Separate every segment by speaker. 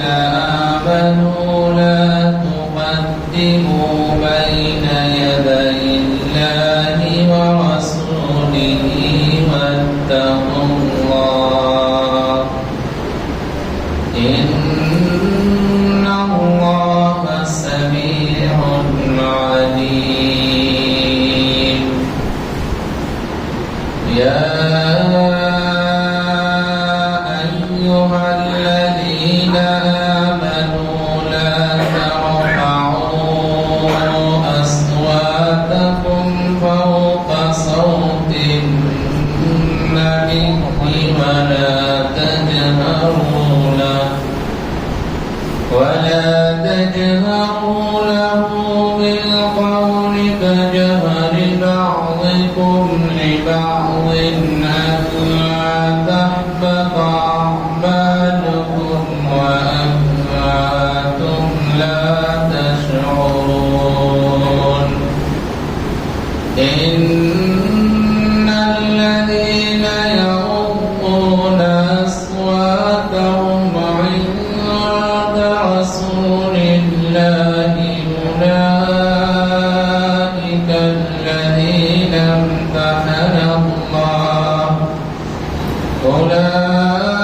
Speaker 1: آمنوا لا تقدموا بين يدي الله ورسوله واتقوا الله إن الله سميع عليم يا أيها الذين آمنوا لا ترفعوا أصواتكم فوق صوت النبي ولا تجهروا له بالقول كجهر بعضكم لبعض أن تحبط أعمالكم وأنتم لا تشعرون إن الذين يغضون أصواتهم عند رسول الله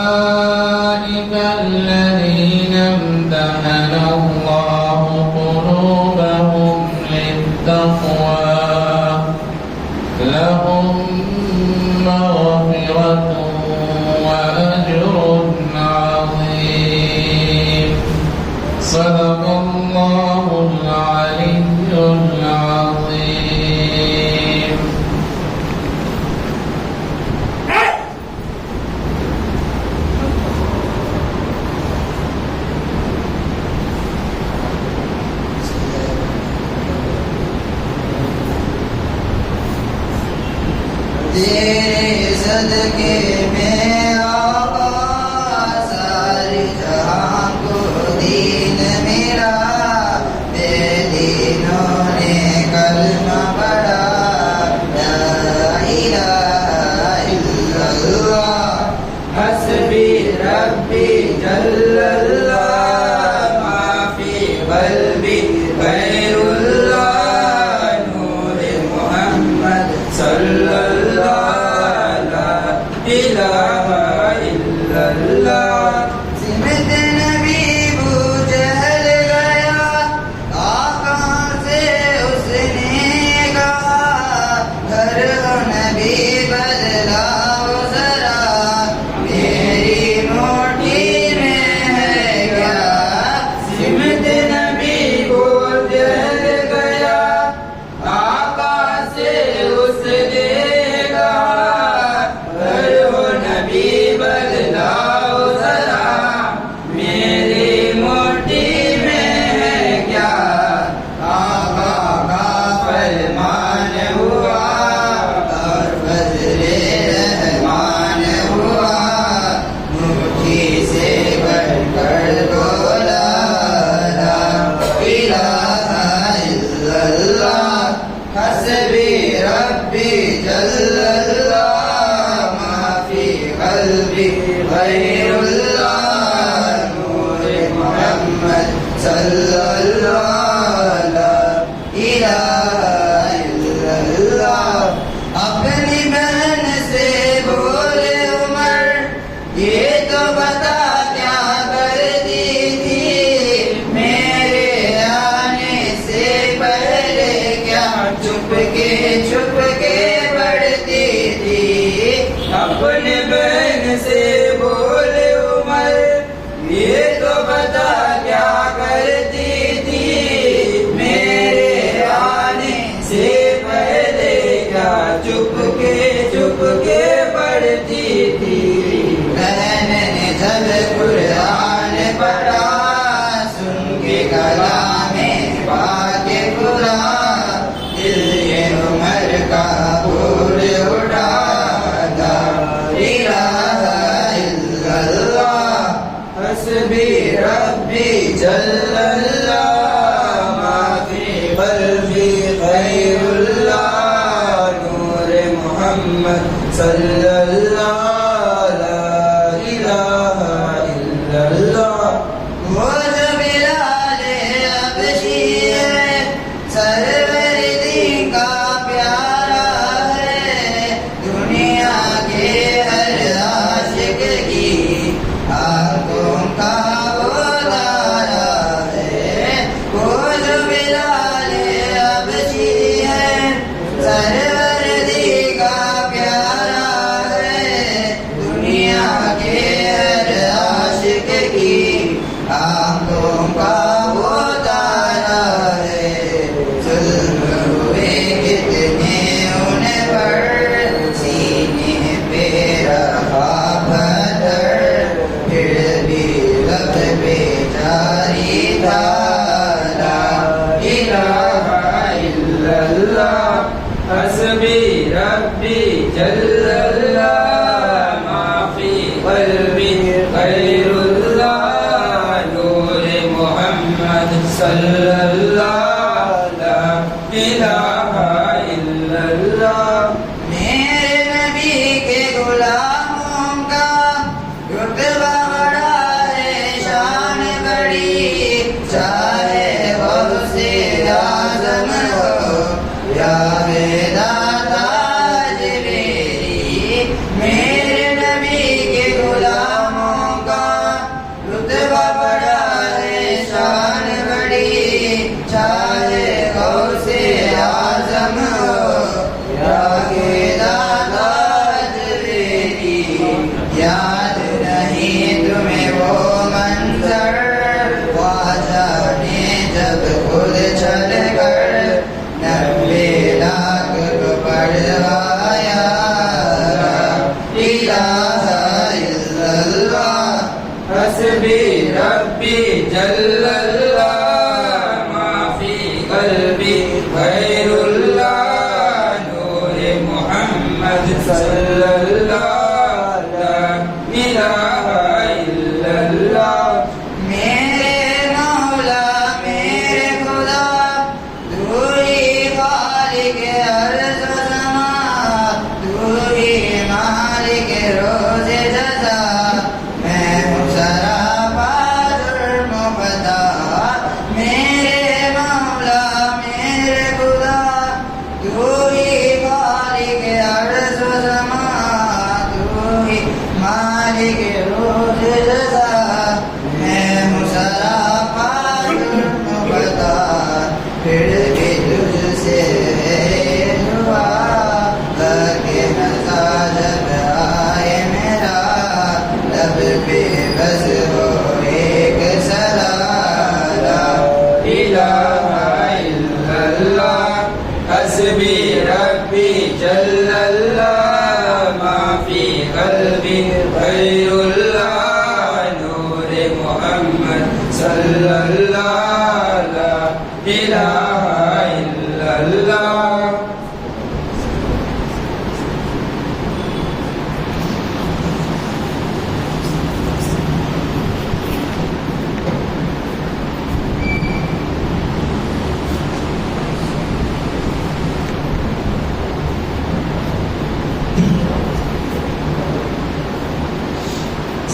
Speaker 1: أولئك الذين امتحن الله قلوبهم للتقوى لهم مغفرة وأجر عظيم صدق الله العلي العظيم.
Speaker 2: तेरे सदके में आका सारी जहां को दीन मेरा बेदीनों ने कलमा पढ़ा ला इलाहा इल्लल्लाह हस्बी रब्बी जल्लल्लाह माफी क़ल्बी गैरुल्लाह नूरे मोहम्मद सल्लल्लाहु इलाहा इल्लल्लाह सिमत नबी बूझल गया आका से उसने कहा घर नबी बदलाओ जरा मेरी मोटी में है क्या सिमत नबी बूझल गया आका से उसने हस्बी रब्बी जल्लल्लाह माफी क़ल्बी गैरुल्लाह नूरे मोहम्मद सल्लल्लाहु ला इलाहा इल्लल्लाह अपनी बहन से बोले उमर ये तो बता क्या करती थी मेरे आने से पहले क्या छुप के बढ़ती थी अपने बहन से बोले उमर ये तो बता क्या करती थी मेरे आने से पहले क्या छुप के बढ़ती थी बहन ने जब कुरान पढ़ा सुन के कलामे पाके खुदा दिल ये उमर का फूल उठा ला इलाहा इल्लल्लाह हस्बी रब्बी जल्लल्लाह माफी क़ल्बी गैरुल्लाह नूरे मोहम्मद सल्लल्लाहु ला इलाहा इल्लल्लाह वो जो बिलाल हबशी है सरवर दी का प्यारा है दुनिया के हर आशिक की आंखों का वो तारा है वो जो बिलाल हबशी है सरवर दी का प्यारा है दुनिया के हर आशिक की आंखों का वो तारा है जुल्म हुए कितने उन पर सीने पे रखा पत्थर फिर भी लब पे जारी था ला इलाहा इल्लल्लाह
Speaker 3: हस्बी रब्बी जल्लल्लाह माफी क़ल्बी ग़ैरुल्लाह नूर मोहम्मद सल्लल्लाह ला इलाहा इल्लल्लाह।
Speaker 2: मेरे नबी के गुलामों का रुतबा बड़ा है शान बड़ी चाहे गौसे आज़म हो या बेदाता जिबरील मेरे नबी के गुलामों का रुतबा बड़ा है शान बड़ी चाहे गौसे आज़म हो या बेदाता जिबरील याद नहीं तुम्हें वो मंजर ख्वाजा ने जब खुद चल कर 90 लाख को पढ़वाया ला इलाहा इल्लल्लाह
Speaker 3: हस्बी रब्बी जल्लल्लाह माफी क़ल्बी ग़ैरुल्लाह नूर मोहम्मद सल्लल्लाह ला इलाहा इल्लल्लाह।
Speaker 2: मेरे मौला मेरे खुदा तू ही खालिक अर्ज़ व समा तू ही मालिक रोज़ जज़ा मैं हूँ सरापा जुर्म ख़ता मेरे मौला मेरे खुदा तू ही खालिक अर्ज़ व समा तू ही मालिक रोज़ जज़ा मैं हूँ सरापा जुर्म ख़ता फिर भी तुझसे दुआ करके नज़ा जब आए मेरा लब पे बस हो एक सदा ला
Speaker 3: इलाहा इल्लल्लाह हस्बी रब्बी जल्लल्लाह माफी क़ल्बी ग़ैरुल्लाह नूर मोहम्मद सल्लल्लाह ला इलाहा इल्लल्लाह।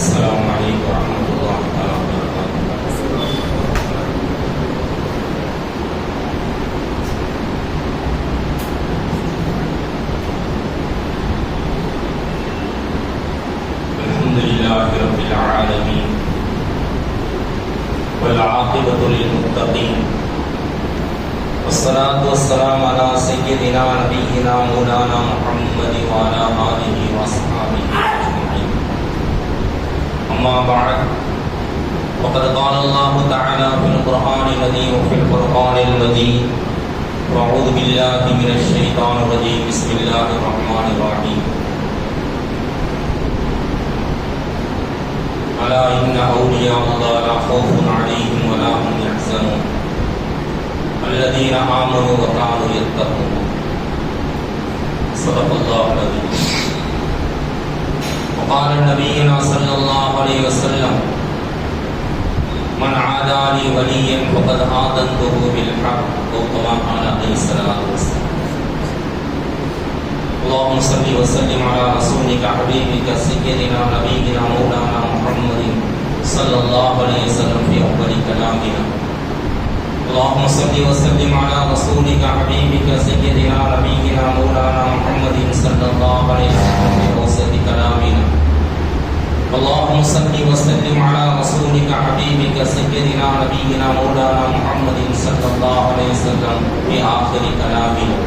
Speaker 1: السلام عليكم ورحمة الله تعالى وبركاته. الحمد لله رب العالمين والعاقبة للمتقين والصلاة والسلام على سيدنا نبينا مولانا محمد وعلى آله وأصحابه أجمعين. أما بعد وقد قال الله تعالى في القرآن العظيم وفي الفرقان المجيد وأعوذ بالله من الشيطان الرجيم بسم الله الرحمن الرحيم ألا إن أولياء الله لا خوف عليهم ولا هم يحزنون الذين آمنوا وكانوا يتقون صدق الله العظيم. وقال نبينا صلى الله عليه وسلم من عادى لي وليا فقد آذنته بالحق أو كما قال عليه الصلاة والسلام. اللهم صل وسلم على رسولك حبيبك سيدنا نبينا مولانا محمد صلى الله عليه وسلم في اللهم صل وسلم على رسولك حبيبك سيدنا نبينا مولانا محمد صلى الله عليه وسلم بأوسط كلامنا. اللهم صل وسلم على رسولك حبيبك سيدنا نبينا مولانا محمد صلى الله عليه وسلم بآخر كلامنا.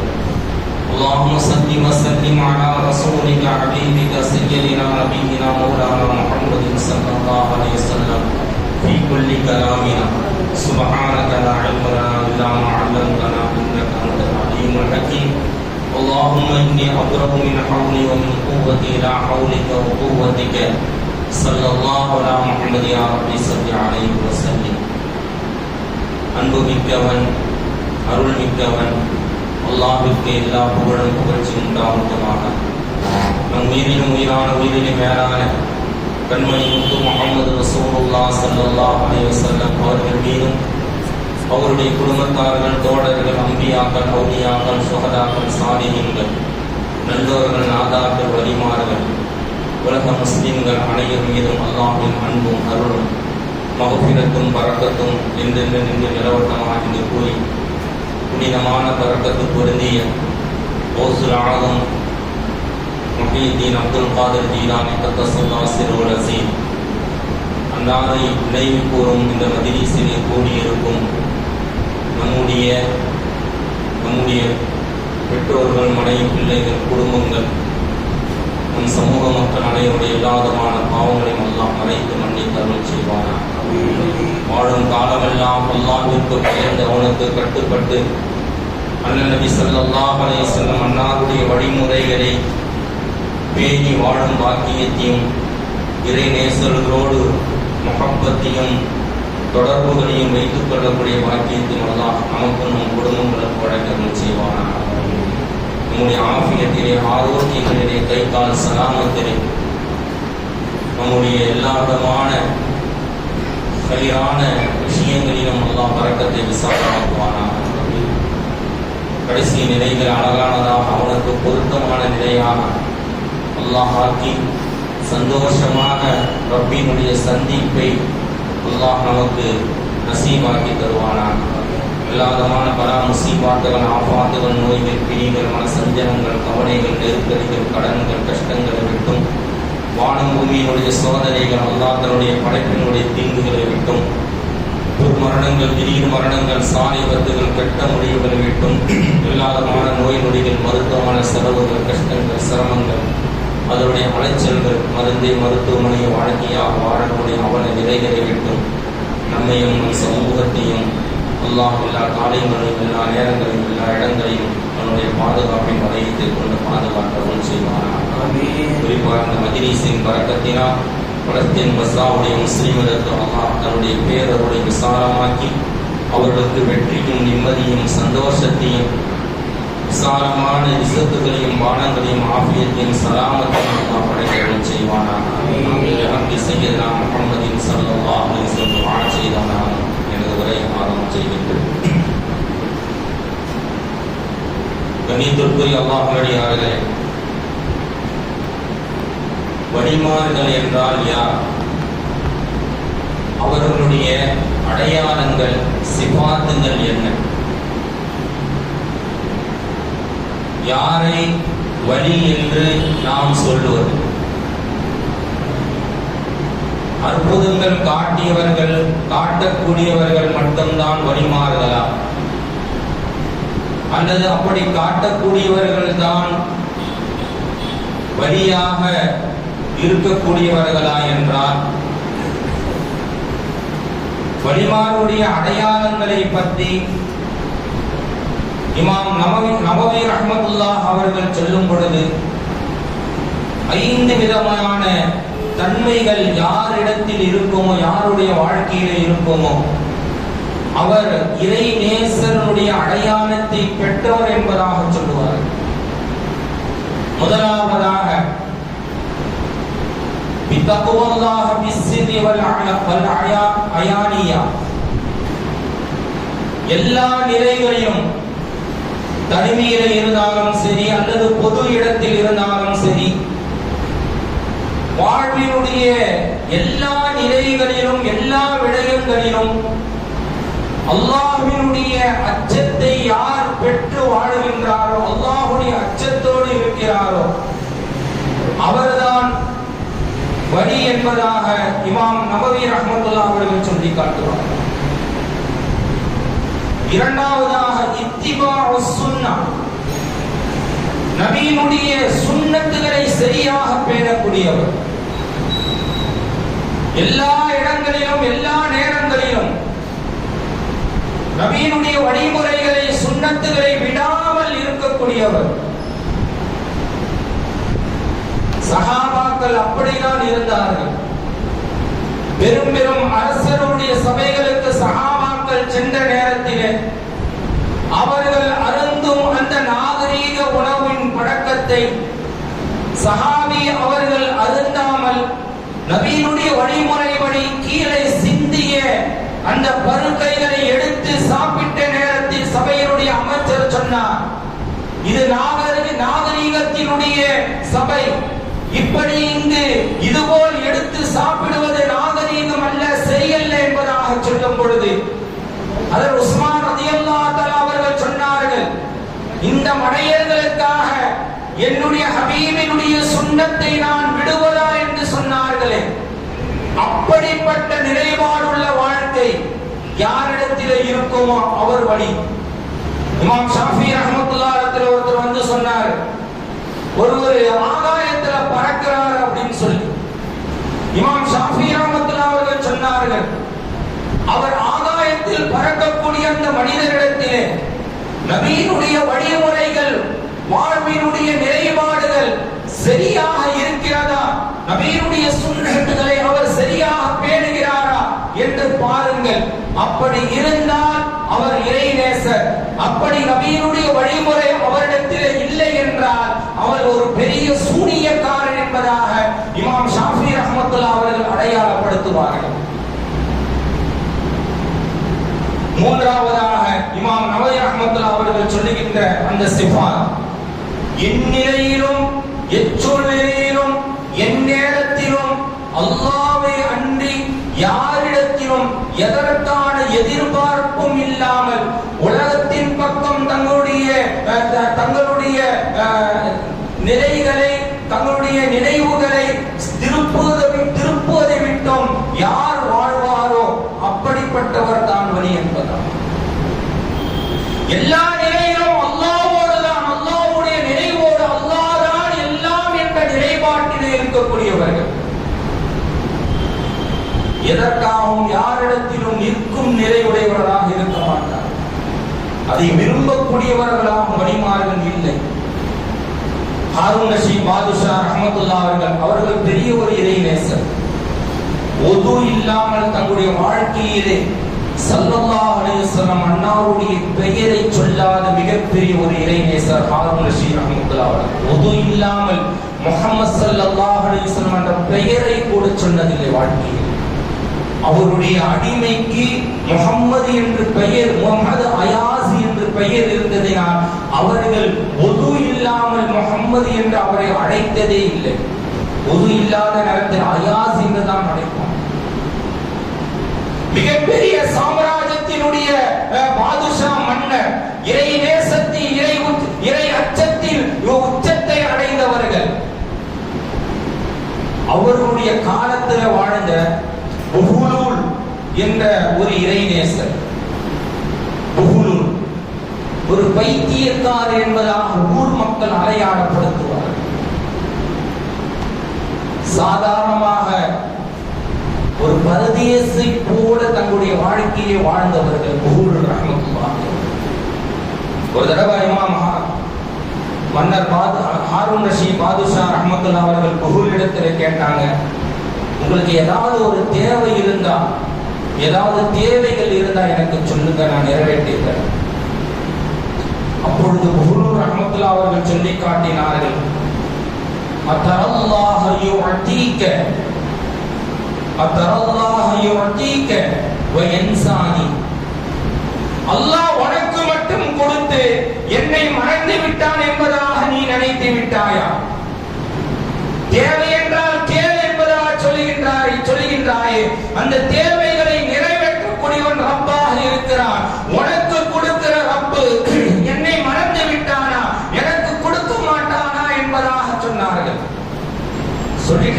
Speaker 1: اللهم صل وسلم على رسولك حبيبك سيدنا نبينا مولانا محمد صلى الله عليه وسلم في كل كلامنا. سبحانك لا علم لنا إلا ما علمتنا إنك أنت العليم الحكيم. اللهم إني أبرأ من حولي ومن قوتي لا حولك وقوتك. صلى الله على محمد يا ربي صل عليه وسلم. அன்பு மிக்கவன் அருள் மிக்கவன் அல்லாஹ்விற்கு எல்லா புகழும் புகழ்ச்சியும் உண்டாவதாக. நம் உயிரிலும் உயிரான உயிரிலும் மேலான கண்மணி முத்து முஹம்மது ரசூலுல்லாஹ் ஸல்லல்லாஹு அலைஹி வஸல்லம் அவர்கள் மீதும் அவருடைய குடும்பத்தார்கள், தோழர்கள், அம்பியாக்கள், அவுலியாக்கள், சுஹதாக்கள், சாலிஹீன்கள், நல்லோர்கள், நாதாக்கள், வலிமார்கள், உலக முஸ்லிம்கள் அனைவர் மீதும் அல்லாஹ்வின் அன்பும் அருளும் மகஃபிரத்தும் பரக்கத்தும் என்றென்று நின்று நிலவட்டமாக என்று கூறி புனிதமான பரக்கத்து பொருந்திய ஓசுல் ஆலம் முஹியுத்தீன் அப்துல் காதிர் ஜீலானி கத்தஸல்லாஹு சிர்ருல் அஸீம் அன்னாரை நினைவு கூறும் இந்த மஜ்லிஸிலே கூடியிருக்கும் நம்முடைய பெற்றோர்கள், மனைவி, பிள்ளைகள், குடும்பங்கள், நம் சமூக மக்கள் அனைவருடைய எல்லாவிதமான பாவங்களையும் அல்லாஹ் மறைத்து மன்னித்து அருள் செய்வானாக. வாழும் காலமெல்லாம் அல்லாஹ்விற்கு பயந்து அவனுக்கு கட்டுப்பட்டு அண்ணன் நபி ஸல்லல்லாஹு அலைஹி வஸல்லம் அன்னாருடைய வழிமுறைகளை பேணி வாழும் பாக்கியத்தையும் இறை நேசர்களோடு முஹப்பத்தையும் தொடர்புகளையும் வைத்துக் கொள்ளக்கூடிய பாக்கியத்தையும் அல்லாஹ் நமக்கும் நம் குடும்பங்களுக்கு வழங்க செய்வானாக. நம்முடைய ஆஃபியத்திலே, ஆரோக்கியங்களிலே, கை கால் சலாமத்திலே, நம்முடைய எல்லா விதமான சரியான விஷயங்களிலும் அல்லாஹ் பரக்கத்தை விசாலமாக்குவானாக. கடைசி நிலைகள் அழகானதாக அவனுக்கு பொருத்தமான நிலையாக அல்லாஹ் ஆக்கி சந்தோஷமாக ரப்பினுடைய சந்திப்பை அல்லாஹ் நமக்கு நசீபாக்கி தருவானாக. எல்லாவிதமான பலா முசீபாத்துகள், ஆபாத்துகள், நோய்கள், பிணிகள், மன சஞ்சலங்கள், கவலைகள், நெருக்கடிகள், கடன்கள், கஷ்டங்களை விட்டும், வானம் பூமியினுடைய சோதனைகள், அல்லாஹ் தன்னுடைய படைப்பினுடைய தீங்குகளை விட்டும், துர்மரணங்கள், திடீர் மரணங்கள், சாலிபத்துகள், கெட்ட முடிவுகளை விட்டும், எல்லாவிதமான நோய் நொடிகள், மருத்துவமான செலவுகள், கஷ்டங்கள், சிரமங்கள், அதனுடைய அலைச்சல்கள், மருந்தை மருத்துவமனையை வாழ்க்கையாக வாழக்கூடிய அவன விதைகளை விட்டும் நம்மையும் நம் சமூகத்தையும் அல்லாஹ் எல்லா காரியங்களையும், எல்லா நேரங்களையும், எல்லா இடங்களையும் தன்னுடைய பாதுகாப்பை வளையத்தைக் கொண்டு பாதுகாக்கவும் செய்வானாக. குறிப்பாக இந்த மஜ்லிஸின் பரக்கத்தினால் பலஸ்தீன் பஸ்ராவுடைய முஸ்லிம்களுக்கு அல்லாஹ் தன்னுடைய பேரருளை விசாலமாக்கி அவர்களுக்கு வெற்றியும் நிம்மதியும் சந்தோஷத்தையும் விசாலமான இசத்துகளையும் வானங்களையும் ஆஃபியத்தையும் சலாமத்தையும் அல்லாஹ் படைக்கவும் செய்வானாக. செய்யதா முஹம்மதின் ஸல்லல்லாஹு அலைஹி வஸல்லம் வாழ செய்தானாக. எனது உரை ஆரம்பம் செய்கின்றேன். கண்ணியத்திற்குரிய அல்லாஹ்வுடையார்களே, வழிமாறுகள் என்றால் யார்? அவர்களுடைய அடையாளங்கள், சிபாத்துகள் என்ன? யாரை வழி என்று நாம் சொல்லுவது? அற்புதங்கள் காட்டியவர்கள், காட்டக்கூடியவர்கள் மட்டும்தான் வழிமாறுகளா? அல்லது அப்படி காட்டக்கூடியவர்கள் தான் வழியாக இருக்கக்கூடியவர்களா என்றால், வழிமாறுடைய அடையாளங்களை பற்றி இமாம் நவவி ரஹ்மத்துல்லாஹ் அவர்கள் சொல்லும் பொழுது 5 விதமான தன்மைகள் யாரிடத்தில் இருக்குமோ, யாருடைய வாழ்க்கையில இருக்குமோ, அவர் இறை நேசருடைய அடையாளத்தை பெற்றவர் என்பதாக சொல்லுவார். முதலாவதாக பித்தகுவல்லாஹ பிஸ்ஸிரி வல் அயானியா, எல்லா நிலைகளிலும், தனிமையில இருந்தாலும் சரி அல்லது பொது இடத்தில் இருந்தாலும் சரி, வாழ்வினுடைய எல்லா நிலைகளிலும், எல்லா விடயங்களிலும் அல்லாஹ்வினுடைய அச்சத்தை யார் பெற்று வாழுகின்றாரோ, அல்லாஹ்வுடைய அச்சத்தோடு இருக்கிறாரோ அவர்தான் வழி என்பதாக இமாம் நபவி ரஹ்மத்துல்லாஹி அவர்கள் சொல்லி காட்டுவார். இரண்டாவதாக இத்திபாஉ சுன்னா, நபியினுடைய சுன்னத்துகளை சரியாக பேணக்கூடியவர். எல்லா இடங்களிலும் எல்லா நேரங்களிலும் நபியினுடைய வழிமுறைகளை சுன்னத்துகளை விடாமல் இருக்கக்கூடியவர். சஹாபாக்கள் அப்படிதான் இருந்தார்கள். பெரும் பெரும் அரசருடைய சபைகளுக்கு சஹாபாக்கள் சென்ற நேரத்திலே அவர்கள் அருந்தும் அந்த நாகரீக உணவின் பழக்கத்தை சஹாபி அவர்கள் அருந்தாமல் நபியினுடைய வழிமுறைப்படி கீழே சிந்திய அந்த பருக்கைகளை எடுத்து சாப்பிட்ட நேரத்தில் சபையினுடைய அமைச்சர் சொன்னார், இது நாகரீகத்தினுடைய சபை, இப்படி இங்கு இதுபோல் எடுத்து சாப்பிடுவது நாகரீகம் அல்ல, சரியல்ல என்பதாக சொல்லும் பொழுது அதில் உஸ்மான் ரலியல்லாஹு தஆலா அவர்கள் சொன்னார்கள், இந்த மடையர்களுக்காக என்னுடைய ஹபீபினுடைய சுன்னத்தை நான் விடுவதா என்று சொன்னார்களே. அப்படிப்பட்ட நிறைவாடுள்ள வாழ்க்கை யாரிடத்திலே இருக்குமோ அவர் வழி. இமாம் ஷாஃபி ரஹ்மத்துல்லாஹி அலைஹி ஒருத்தர் வந்து சொன்னார், ஒருவர் ஆகாயத்துல பறக்கிறார் அப்படின்னு சொல்லி. இமாம் ஷாஃபி ரஹ்மத்துல்லாஹி அவர்கள் சொன்னார்கள், அவர் ஆகாயத்தில் பறக்கக்கூடிய அந்த மனிதரிடத்திலே நபியினுடைய வழிமுறைகள் வாழ்வினுடைய நிறைபாடுகள் சரியாக இருக்கிறதா, நபியினுடைய சுன்னத்துகளை அவர் சரியாக பேணுகிறாரா என்று பாருங்கள். அப்படி இருந்தால் அவர் இறைநேசர். அப்படி நபியினுடைய வழிமுறை அவரிடத்தில் இல்லை என்றால் அவர் ஒரு பெரிய சூனியக்காரன் என்பதாக இமாம் ஷாஃபி ரஹ்மத்துல்லாஹி அவர்கள் அடையாளப்படுத்துவார்கள். மூன்றாவதாக இமாம் நவவி ரஹ்மத்துல்லாஹி அவர்கள் சொல்லுகின்ற அந்த சிஃபாத், எந்நிலையிலும் எச்சொல்லிலும் எந்நேரத்திலும் அல்லாஹ்வை அன்றி யாரிடத்திலும் எதற்கான எதிர்பார்ப்பும் இல்லாமல் உலகத்தின் பக்கம் தங்களுடைய நிலைகளை தங்களுடைய நினைவுகளை திருப்புவதை விட்டோம் யார் வாழ்வாரோ அப்படிப்பட்டவர் தான் வழி என்பதால் எல்லா நிலையிலும் அல்லாஹ்வோடு தான், அல்லாஹ்வுடைய நினைவோடு, அல்லாஹ் தான் எல்லாம் என்ற நிலைப்பாட்டிலே இருக்கக்கூடியவர்கள். எதற்காகவும் யாரிடத்திலும் நிற்கும் நிறைவுடையவர்களாக இருக்க மாட்டார். அதை விரும்பக்கூடியவர்களாக வழிமாறுகள் இல்லை. ஹாரூன் ரஷீத் பாதுஷா ரஹ்மத்துல்லாஹி அவர்கள் பெரிய ஒரு இறைநேசர். ஒது இல்லாமல் தங்களுடைய வாழ்க்கையிலே ஸல்லல்லாஹு அலைஹி வஸல்லம் அன்னாருடைய பெயரை சொல்லாத மிகப்பெரிய ஒரு இறைநேசர் ஹாரூன் ரஷீத் ரஹ்மத்துல்லாஹி. ஒது இல்லாமல் முஹம்மது ஸல்லல்லாஹு அலைஹி வஸல்லம் என்ற பெயரை கூட சொன்னதில்லை வாழ்க்கையில். அவருடைய அடிமைக்கு முஹம்மது என்று பெயர், முஹம்மது அயாசி என்று பெயர் இருந்ததினால் அவர்கள் ஒது இல்லாமல் முஹம்மது என்று அவரை அழைத்ததே இல்லை. ஒது இல்லாத நேரத்தில் அயாஸ் என்று தான் அழைப்பார். மிகப்பெரிய சாம்ராஜ்யத்தினுடைய பாதுஷா மன்னர், இறை நேசத்தில் இறை அச்சத்தில் உச்சத்தை அடைந்தவர்கள். அவர்களுடைய காலத்தில் வாழ்ந்த புஹுலூல் என்ற ஒரு இறைநேசர், புஹுலூல் ஒரு பைத்தியக்காரர் என்பதாக ஊர் மக்கள் அடையாளப்படுத்துவார்கள். சாதாரணமாக ஒரு பரதேசி போல தங்களுடைய வாழ்க்கையை வாழ்ந்தவர்கள் புஹுலூல் ரஹ்மத்துல்லாஹி. ஒரு தடவை இமாம் மன்னர் ஹாரூன் ரஷீத் பாதுஷா ரஹ்மத்துல்லாஹி அவர்கள் புஹுலூலிடத்தில் கேட்டாங்க, உங்களுக்கு ஏதாவது ஒரு தேவை இருந்தா, ஏதாவது தேவைகள் இருந்தா எனக்கு சொல்லுங்க, நான் நிறைவேற்றுகிறேன். அப்பொழுது புஹுலூல் ரஹ்மத்துல்லாஹி அவர்கள் சொல்லி காட்டினார்கள், அத்தரல்லாஹு யுஅதீக வ யன்சானி. அல்லாஹ் உனக்கு மட்டும் கொடுத்து என்னை மறந்து விட்டான் என்பதாக நீ நினைத்து விட்டாயா? தேவை என்றால் கேள் என்பதாக சொல்லுகின்றாயே, அந்த தேவைகளை நிறைவேற்றக்கூடியவன் ரப்பாக இருக்கிறான்.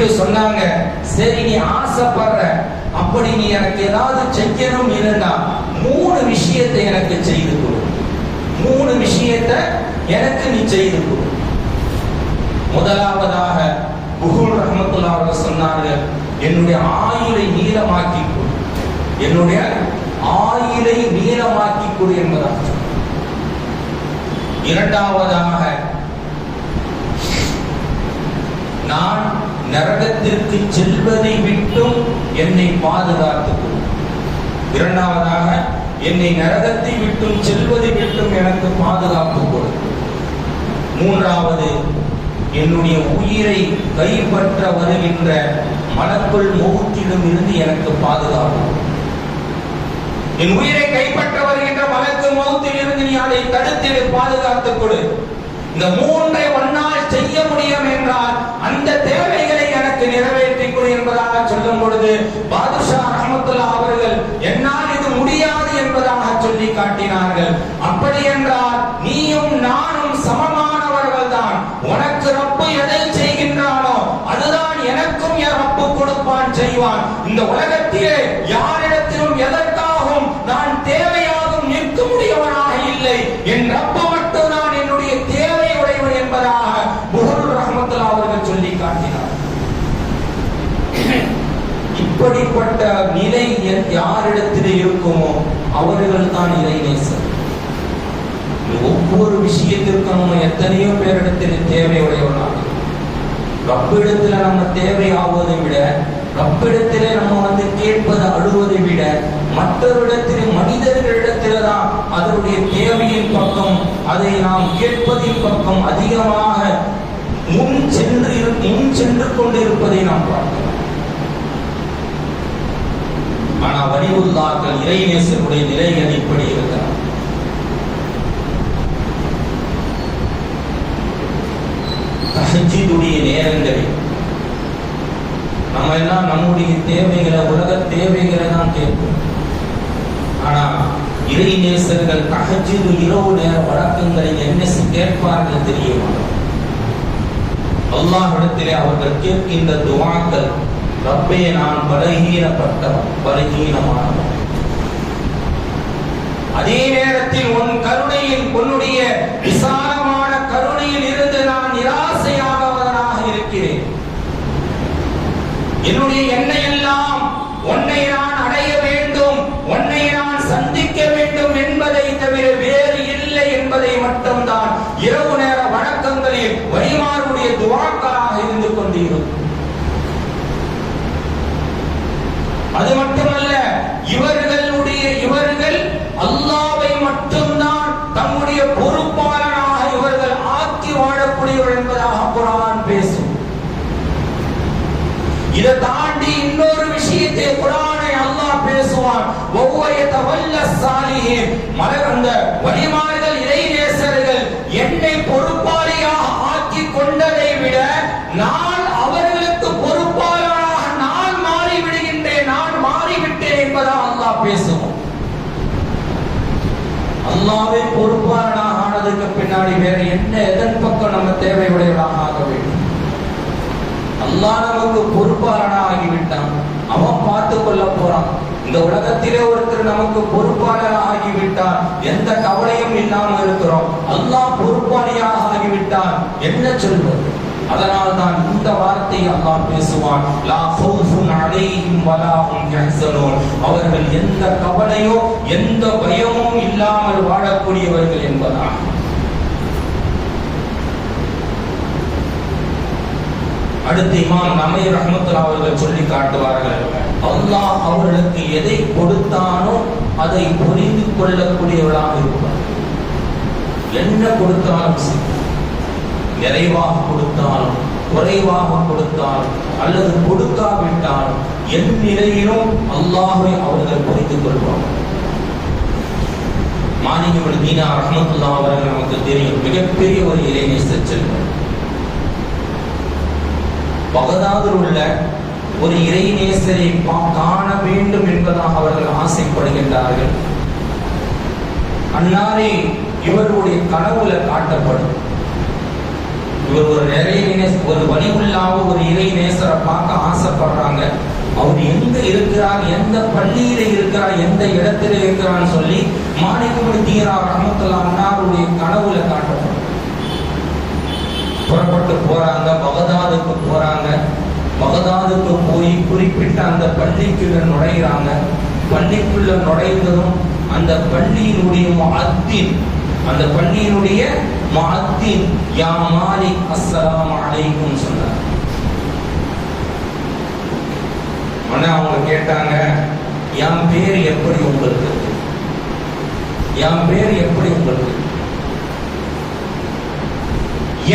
Speaker 1: சொல்லிட்டு சொன்னாங்க, சரி நீ ஆசைப்படுற, அப்படி நீ எனக்கு ஏதாவது செய்யணும் இருந்தா 3 விஷயத்தை எனக்கு செய்து கொடு. 3 விஷயத்தை எனக்கு நீ செய்து கொடு. முதலாவதாக புகூல் ரஹ்மத்துல்லாஹி அலைஹி சொன்னார்கள், என்னுடைய ஆயுளை நீளமாக்கி கொடு, என்னுடைய ஆயுளை நீளமாக்கி கொடு என்பதாக. இரண்டாவதாக, நான் நரகத்திற்கு செல்வதை விட்டும் என்னை பாதுகாத்துக் கொள். இரண்டாவதாக, என்னை நரகத்தை விட்டும் செல்வதை விட்டும் எனக்கு பாதுகாப்பு கொடு. மூன்றாவது, என்னுடைய உயிரை கைப்பற்ற வருகின்ற மலக்குள் மௌத்திடம் இருந்து எனக்கு பாதுகாப்பு. என் உயிரை கைப்பற்ற வருகின்ற மலக்குள் மௌத்தில் இருந்து நீ அதை தடுத்து பாதுகாத்துக் கொடு. இந்த 3ஐ ஒன்னால் செய்ய முடியும் என்றால் அந்த தேவைகளை எனக்கு நிறைவேற்றிக் கொடு என்பதாக சொல்லும் பொழுது பாதுஷா ரஹ்மத்துல்லாஹி அவர்கள் என்னால் இது முடியாது என்பதாக சொல்லி காட்டினார்கள். அப்படி என்றால் நீயும் நானும் சமமானவர்கள் தான். உனக்கு ரப்பு எதை செய்கின்றானோ அதுதான் எனக்கும் என் ரப்பு கொடுப்பான், செய்வான். இந்த உலகத்திலே யாரிடத்திலும் எதற்காகவும் நான் தேவையாகவும் நிற்க முடியவனாக இல்லை. என் ரப்பு மட்டும் நான் என்னுடைய தேவை உடையவன் என்பதாக புகூல் ரஹ்மத்துல்லாஹி அவர்கள் சொல்லி காட்டினார். இப்படிப்பட்ட நிலை யாரிடத்தில் இருக்குமோ அவர்கள் தான் இறைநேசர். ஒவ்வொரு விஷயத்திற்கும் நம்ம எத்தனையோ பேரிடத்தில் தேவை உடையவனாக, ரப்பிடத்துல நம்ம தேவையாவதை விட, ரப்பிடத்திலே நம்ம கேட்பது அழுவதை விட, மற்றவரிடத்தில் மனிதர்களிடத்தில தான் அதனுடைய தேவையின் பக்கம், அதை நாம் கேட்பதின் பக்கம் அதிகமாக முன் சென்று கொண்டிருப்பதை நாம் பார்க்கிறோம். ஆனா வலியுல்லாக்கள் இறைநேசருடைய நிலைகள் இப்படி இருக்கிறார். தஹஜ்ஜுடைய நேரங்களில் நம்ம எல்லாம் நம்முடைய தேவைகளை, உலக தேவைகளை தான் கேட்போம். ஆனா இறைநேசர்கள் தஹஜ்ஜுது இரவு நேர வழக்கங்களை என்ன கேட்பார்கள் தெரியுமா? அல்லாஹ்விடத்திலே அவர்கள் கேட்கின்ற துஆக்கள், ரப்பே நான் பலகீனப்பட்டவன், பலகீனமானவன். அதே நேரத்தில் உன் கருணையில், உன்னுடைய விசாலமான கருணையில் இருந்து நான் நிராசையானவனாக இருக்கிறேன். என்னுடைய எண்ணெயெல்லாம் உன்னை நான் அடைய வேண்டும், உன்னை நான் சந்திக்க வேண்டும் என்பதை தவிர வேறு இல்லை என்பதை மட்டும்தான் இரவு நேர வணக்கங்களில் வழிமாறுடைய துஆக்களாக இருந்து கொண்டிருக்கும். அது மட்டுமல்ல, இவர்கள் அல்லாஹ்வை மட்டும்தான் தம்முடைய பொறுப்பாளராக இவர்கள் ஆக்கி வாழக்கூடியவர் என்பதாக குர்ஆன் பேசும். இதை தாண்டி இன்னொரு விஷயத்தை குர்ஆனை அல்லாஹ் பேசுவான். வஹுவயதவல்ல ஸாலிஹீன், அந்த வழிமாறுகள் இறைநேசர்கள் என்னை பொறுப்பாளியாக ஆக்கி கொண்டதை விட நான் அவர்களுக்கு பொறுப்பாளராக நான் மாறிவிடுகின்றேன், நான் மாறிவிட்டேன் என்பதாக அல்லாஹ் பேசுவோம். அல்லாஹ்வே பொறுப்பாளனாக ஆனதுக்கு பின்னாடி வேற என்ன, எதன் பக்கம் நம்ம தேவையுடையவராக ஆக வேண்டும்? அல்லாஹ் நமக்கு பொறுப்பாளனாக ஆகிவிட்டான், அவன் பார்த்து கொள்ள போறான். இந்த உலகத்திலே ஒருத்தர் நமக்கு பொறுப்பாளராக ஆகிவிட்டார், எந்த கவலையும் இல்லாமல் இருக்கிறோம். அல்லாஹ் பொறுப்பாளியாக ஆகிவிட்டான், என்ன சொல்வது? அதனால் தான் இந்த வார்த்தையை அல்லாஹ் பேசுவான், லா ஹவுஃபுன் அலைஹிம் வலா ஹும் யஹ்ஸனூன், அவர்கள் எந்த கவலையோ எந்த பயமும் இல்லாமல் வாழக்கூடியவர்கள் என்பதாக. அடுத்து இமாம் நமை ரஹ்மத்துல்லாஹி அவர்கள் சொல்லி காட்டுவார்கள், அல்லாஹ் அவர்களுக்கு எதை கொடுத்தானோ அதை புரிந்து கொள்ளக்கூடியவர்களாக இருப்பார். என்ன கொடுத்தாலும், நிறைவாக கொடுத்தாலும் குறைவாக கொடுத்தாலும் அல்லது கொடுக்காவிட்டாலும் என் நிலையிலும் அல்லாஹ்வை அவர்கள் புரிந்து கொள்வார்கள். மாலிக் இப்னு தீனார் ரஹ்மத்துல்லாஹி அவர்கள் நமக்கு தெரியும், மிகப்பெரிய ஒரு இறைநேசர் செல்வர். பகதாதில் உள்ள ஒரு இறைநேசரை காண வேண்டும் என்பதாக அவர்கள் ஆசைப்படுகின்றார்கள். அன்னாரை இவருடைய கனவுல காட்டப்படும். இவர் ஒரு வழி உள்ளாவ ஒரு இறை நேசரை பார்க்க ஆசைப்படுறாங்க. அவர் எங்க இருக்கிறார், எந்த பள்ளியில இருக்கிறார், எந்த இடத்துல இருக்கிறான்னு சொல்லி மாலிக் இப்னு தீனார் ரஹ்மத்துல்லாஹி அன்ஹுடைய கனவுல காட்டப்படும். புறப்பட்டு போறாங்க, பகதாதுக்கு போறாங்க. பகதாதுக்கு போய் குறிப்பிட்ட அந்த பள்ளிக்குள்ள நுழைகிறாங்க. பள்ளிக்குள்ள நுழைந்ததும் அந்த பள்ளியினுடைய முஅத்தின், அந்த பள்ளியினுடைய முஅத்தின் யா மாலிக் அஸ்ஸலாமு அலைக்கும் சொன்னார். ஆனா அவங்க கேட்டாங்க, என் பேர் எப்படி உங்களுக்கு, என் பேர் எப்படி உங்களுக்கு,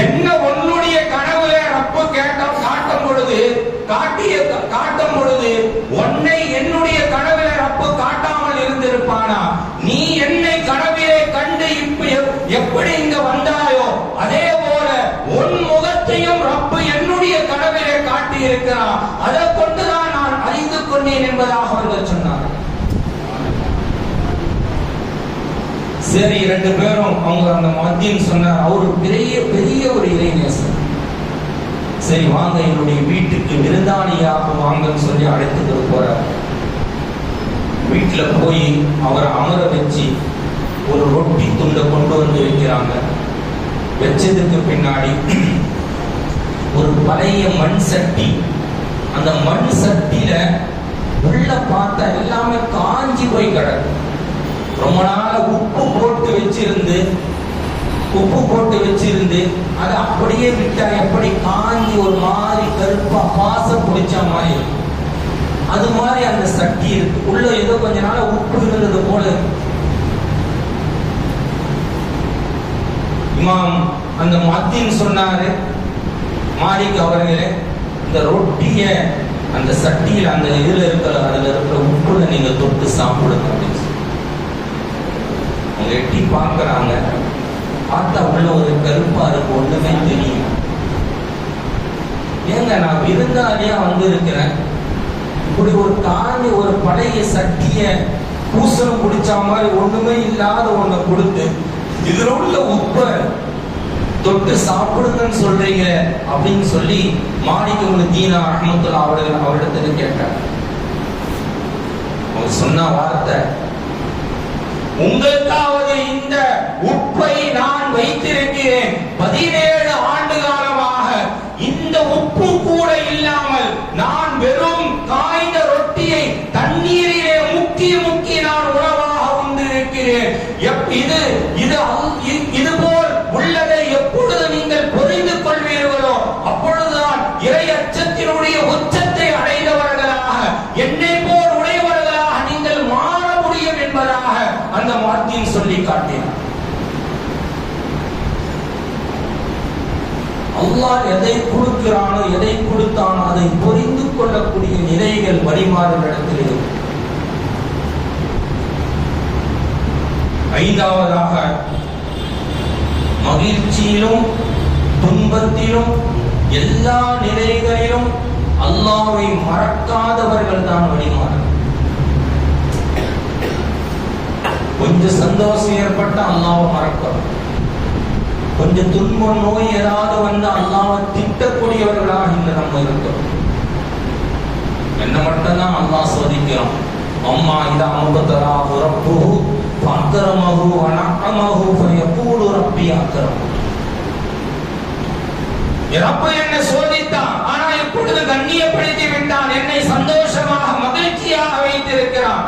Speaker 1: என்ன உன்னுடைய கனவுல ரப்பு காட்டும் பொழுது உன்னை என்னுடைய கனவுல ரப்பு காட்டாமல் இருந்திருப்பானா? நீ என்னை கனவிலே கண்டு இப்ப எப்படி இங்க வந்தாயோ அதே போல உன் முகத்தையும் ரப்பு என்னுடைய கனவிலே காட்டி இருக்கிறான். அதை கொண்டுதான் நான் அறிந்து கொண்டேன் என்பதாக அவர்கள் சொன்னார்கள். சரி, 2 பேரும் அவங்க அந்த முஅத்தின் சொன்னார், அவரு பெரிய ஒரு இறைநேசர். சரி வாங்க, என்னுடைய வீட்டுக்கு விருந்தாளியாக வாங்கன்னு சொல்லி அழைத்துட்டு போறார். வீட்டுல போய் அவரை அமர வச்சு ஒரு ரொட்டி துண்டை கொண்டு வந்து வைக்கிறாங்க. வச்சதுக்கு பின்னாடி ஒரு பழைய மண் சட்டி, அந்த மண் சட்டியில உள்ள பார்த்தா எல்லாமே காஞ்சி போய் கிடக்கு. ரொம்ப நாள உப்பு போட்டு வச்சிருந்து அதை அப்படியே விட்டா எப்படி காஞ்சி ஒரு மாதிரி கருப்பா பாசம் பிடிச்ச மாதிரி, அது மாதிரி அந்த சட்டி இருக்கு. உள்ள ஏதோ கொஞ்ச நாள உப்பு இருந்தது போல. இமாம் அந்த முஅத்தின் சொன்னாரு, மாலிக் அவர்களே, இந்த ரொட்டிய அந்த சட்டியில் அந்த இதுல இருக்கிற உப்புல நீங்க தொட்டு சாப்பிடுங்க அப்படின்னு சொல்லி அவங்க எட்டி பார்க்கறாங்க. பார்த்தா உள்ள ஒரு கருப்பா இருக்கு, ஒண்ணுமே தெரியும். ஏங்க நான் விருந்தாளியா வந்து இருக்கிறேன், இப்படி ஒரு காஞ்சி ஒரு பழைய சட்டிய பூசணம் குடிச்ச மாதிரி ஒண்ணுமே இல்லாத ஒண்ணு கொடுத்து இதுல உள்ள உப்ப தொட்டு சாப்பிடுங்கன்னு சொல்றீங்க அப்படின்னு சொல்லி மாலிக் இப்னு தீனார் ரஹ்மத்துல்லாஹி அவரிடத்துல கேட்டார். அவர் சொன்ன வார்த்தை, உங்களுக்காவது இந்த உப்பை நான் வைத்திருக்கிறேன், 17 ஆண்டு காலமாக இந்த உப்பு கூட இல்லாமல் நான் வெறும் காய்ந்த ரொட்டியை தண்ணீரிலே முக்கி நான் உணவாக உண்டிருக்கிறேன். இது போல் உள்ளதை எப்பொழுது நீங்கள் புரிந்து கொள்வீர்களோ அப்பொழுதுதான் இறை அச்சத்தினுடைய உச்சத்தை அடைந்தவர்களாக, என்னை போல் உடையவர்களாக நீங்கள் மாற முடியும் என்பதாக அந்த முஅத்தின் சொல்லி காட்டினார். அல்லாஹ் எதை கொடுக்கிறானோ, எதை கொடுத்தானோ அதை புரிந்து கொள்ளக்கூடிய நிலைகள் வழிமாறுகளிடத்தில் இருக்கும். 5வதாக, மகிழ்ச்சியிலும் துன்பத்திலும் எல்லா நிலைகளிலும் அல்லாஹ்வை மறக்காதவர்கள் தான் வழிமாறு. கொஞ்சம் சந்தோஷம் ஏற்பட்ட அல்லாஹ்வை மறக்கிறோம், கொஞ்சம் துன்பம் நோய் ஏதாவது வந்து அல்லாஹ்வை திட்டக்கூடியவர்களாக இன்று நம்ம இருக்கிறோம். என்ன மட்டும்தான் அல்லாஹ் சோதிக்கிறோம். அம்மா இதா அமுகத்தராஹு ரப்புஹு ஃபஅக்ரமஹு வ நஅமஹு ஃபயகூலு ரப்பி அக்ரம். ரப்பு என்னை சோதித்தான், ஆனா இப்பொழுது கண்ணியப்படுத்தி விட்டான், என்னை சந்தோஷமாக மகிழ்ச்சியாக வைத்திருக்கிறான்.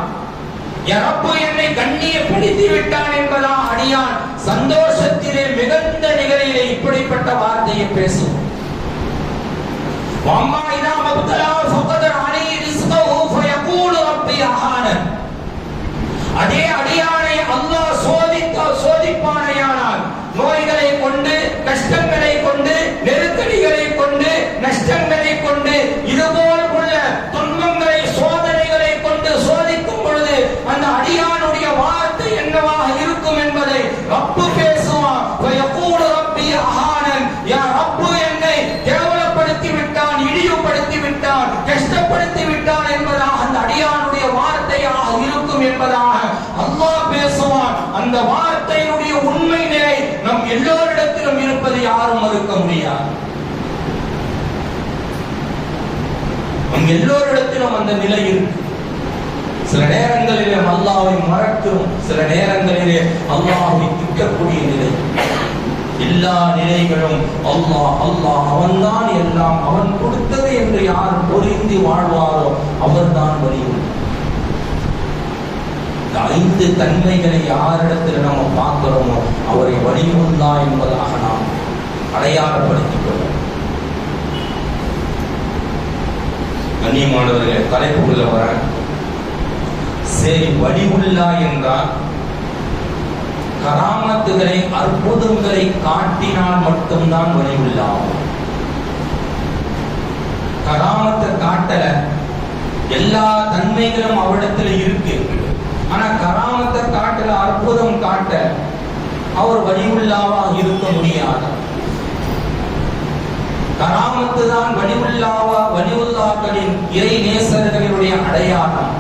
Speaker 1: ரப்பு என்னை கண்ணியப்படுத்தி விட்டான் என்பதா அடியான் சந்தோஷத்திலே மிகுந்த நிகழ்ச்சியிலே இப்படிப்பட்ட வார்த்தையை பேசும். அம்மா இதா மப்தலாஹு ஃபகதர் அலைஹி ரிஸ்கஹு ஃபயகூலு ரப்பி அஹானன். அதே அடியானை அல்லாஹ் சோதிப்பானையானால் நோய்களை கொண்டு, கஷ்டங்களை கொண்டு, நெருக்கடிகளை கொண்டு, நஷ்டங்களை கொண்டு, இதுபோல் உள்ள துன்பங்களை சோதனைகளை கொண்டு சோதிக்கும் பொழுது அந்த அடியானுடைய வார்த்தை என்னவாக இருக்கும் என்பதை ரப்பு பேசுவான். ஃபயகூலு ரப்பி அஹானன். யா ரப்பு என்னை கேவலப்படுத்தி விட்டான், இழிவுபடுத்தி விட்டான், கஷ்டப்படுத்தி விட்டான் என்பதாக அந்த அடியானுடைய வார்த்தையாக இருக்கும் என்பதாக அல்லாஹ் பேசுவான். அந்த வார்த்தையினுடைய உண்மை நிலை நம் எல்லோரிடத்திலும் இருப்பதை யாரும் மறுக்க முடியாது. நம் எல்லோரிடத்திலும் அந்த நிலை இருக்கு. சில நேரங்களிலே அல்லாஹ்வை மறக்கிறோம், சில நேரங்களிலே அல்லாஹ்வை திட்டக்கூடிய நிலை. எல்லா நிலைகளும் அல்லாஹ் அல்லாஹ் அவன்தான் எல்லாம், அவன் கொடுத்தது என்று யார் பொருந்தி வாழ்வாரோ அவர்தான் வலியுள்ள. இந்த 5 தன்மைகளை யாரிடத்தில் நம்ம பார்க்கிறோமோ அவரை வலியுள்ளா என்பதாக நாம் அடையாளப்படுத்திக் கொள்ள. கண்ணியமானவர்களே, தலைப்புக்குள்ள வர சரி, வலியுள்ளா என்றால் கராமத்துகளை அற்புதங்களை காட்டினால் மட்டும்தான் வலியுள்ளா. கராமத்தை காட்டல, எல்லா தன்மைகளும் அவரிடத்துல இருக்கு, ஆனா கராமத்தை காட்டல, அற்புதம் காட்ட அவர் வலியுள்ளாவா இருக்க முடியாது. கராமத்து தான் வலியுல்லாக்களின் இறை நேசர்களுடைய அடையாளம்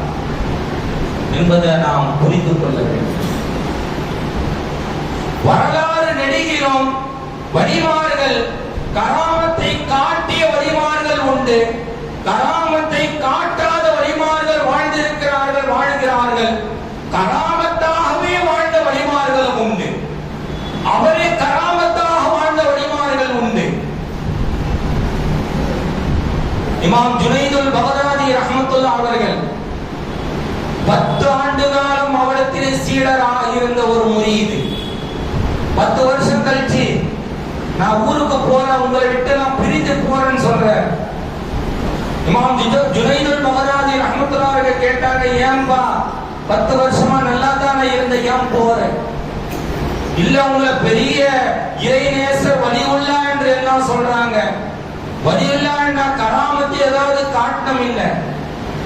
Speaker 1: என்பதை நாம் புரிந்து கொள்ள வேண்டும். வரலாறு நெடுகிலும் வழிமார்கள் கராமத்தை காட்டிய வழிமார்கள் உண்டு, கராமத்தை காட்டாத வழிமார்கள் வாழ்கிறார்கள், கராமத்தாகவே வாழ்ந்த வழிமார்களும் உண்டு, அவரே கராமத்தாக வாழ்ந்த வழிமார்கள் உண்டு. இமாம் ஜுனைதுல் பகதாதி ரஹ்மத்துல்லாஹ் அவர்கள் 10 ஆண்டு காலம் அவரிடத்திலே சீடராக இருந்த ஒரு முரீது. 10 வருஷம் கழிச்சு நான் ஊருக்கு போறேன், உங்களை விட்டு நான் பிரிந்து போறேன்னு சொல்றேன். இமாம் ஜுனைதுல் பகதாதி ரஹ்மத்துல்லாஹ் அவர்கள் கேட்டாங்க, ஏன்பா 10 வருஷமா நல்லா தானே இருந்த, ஏன் போறேன்? இல்ல, உங்களை பெரிய இறைநேசர் வலியுல்லா என்று எல்லாம் சொல்றாங்க. வலியுல்லா கராமத்தை ஏதாவது காட்டணும் இல்ல,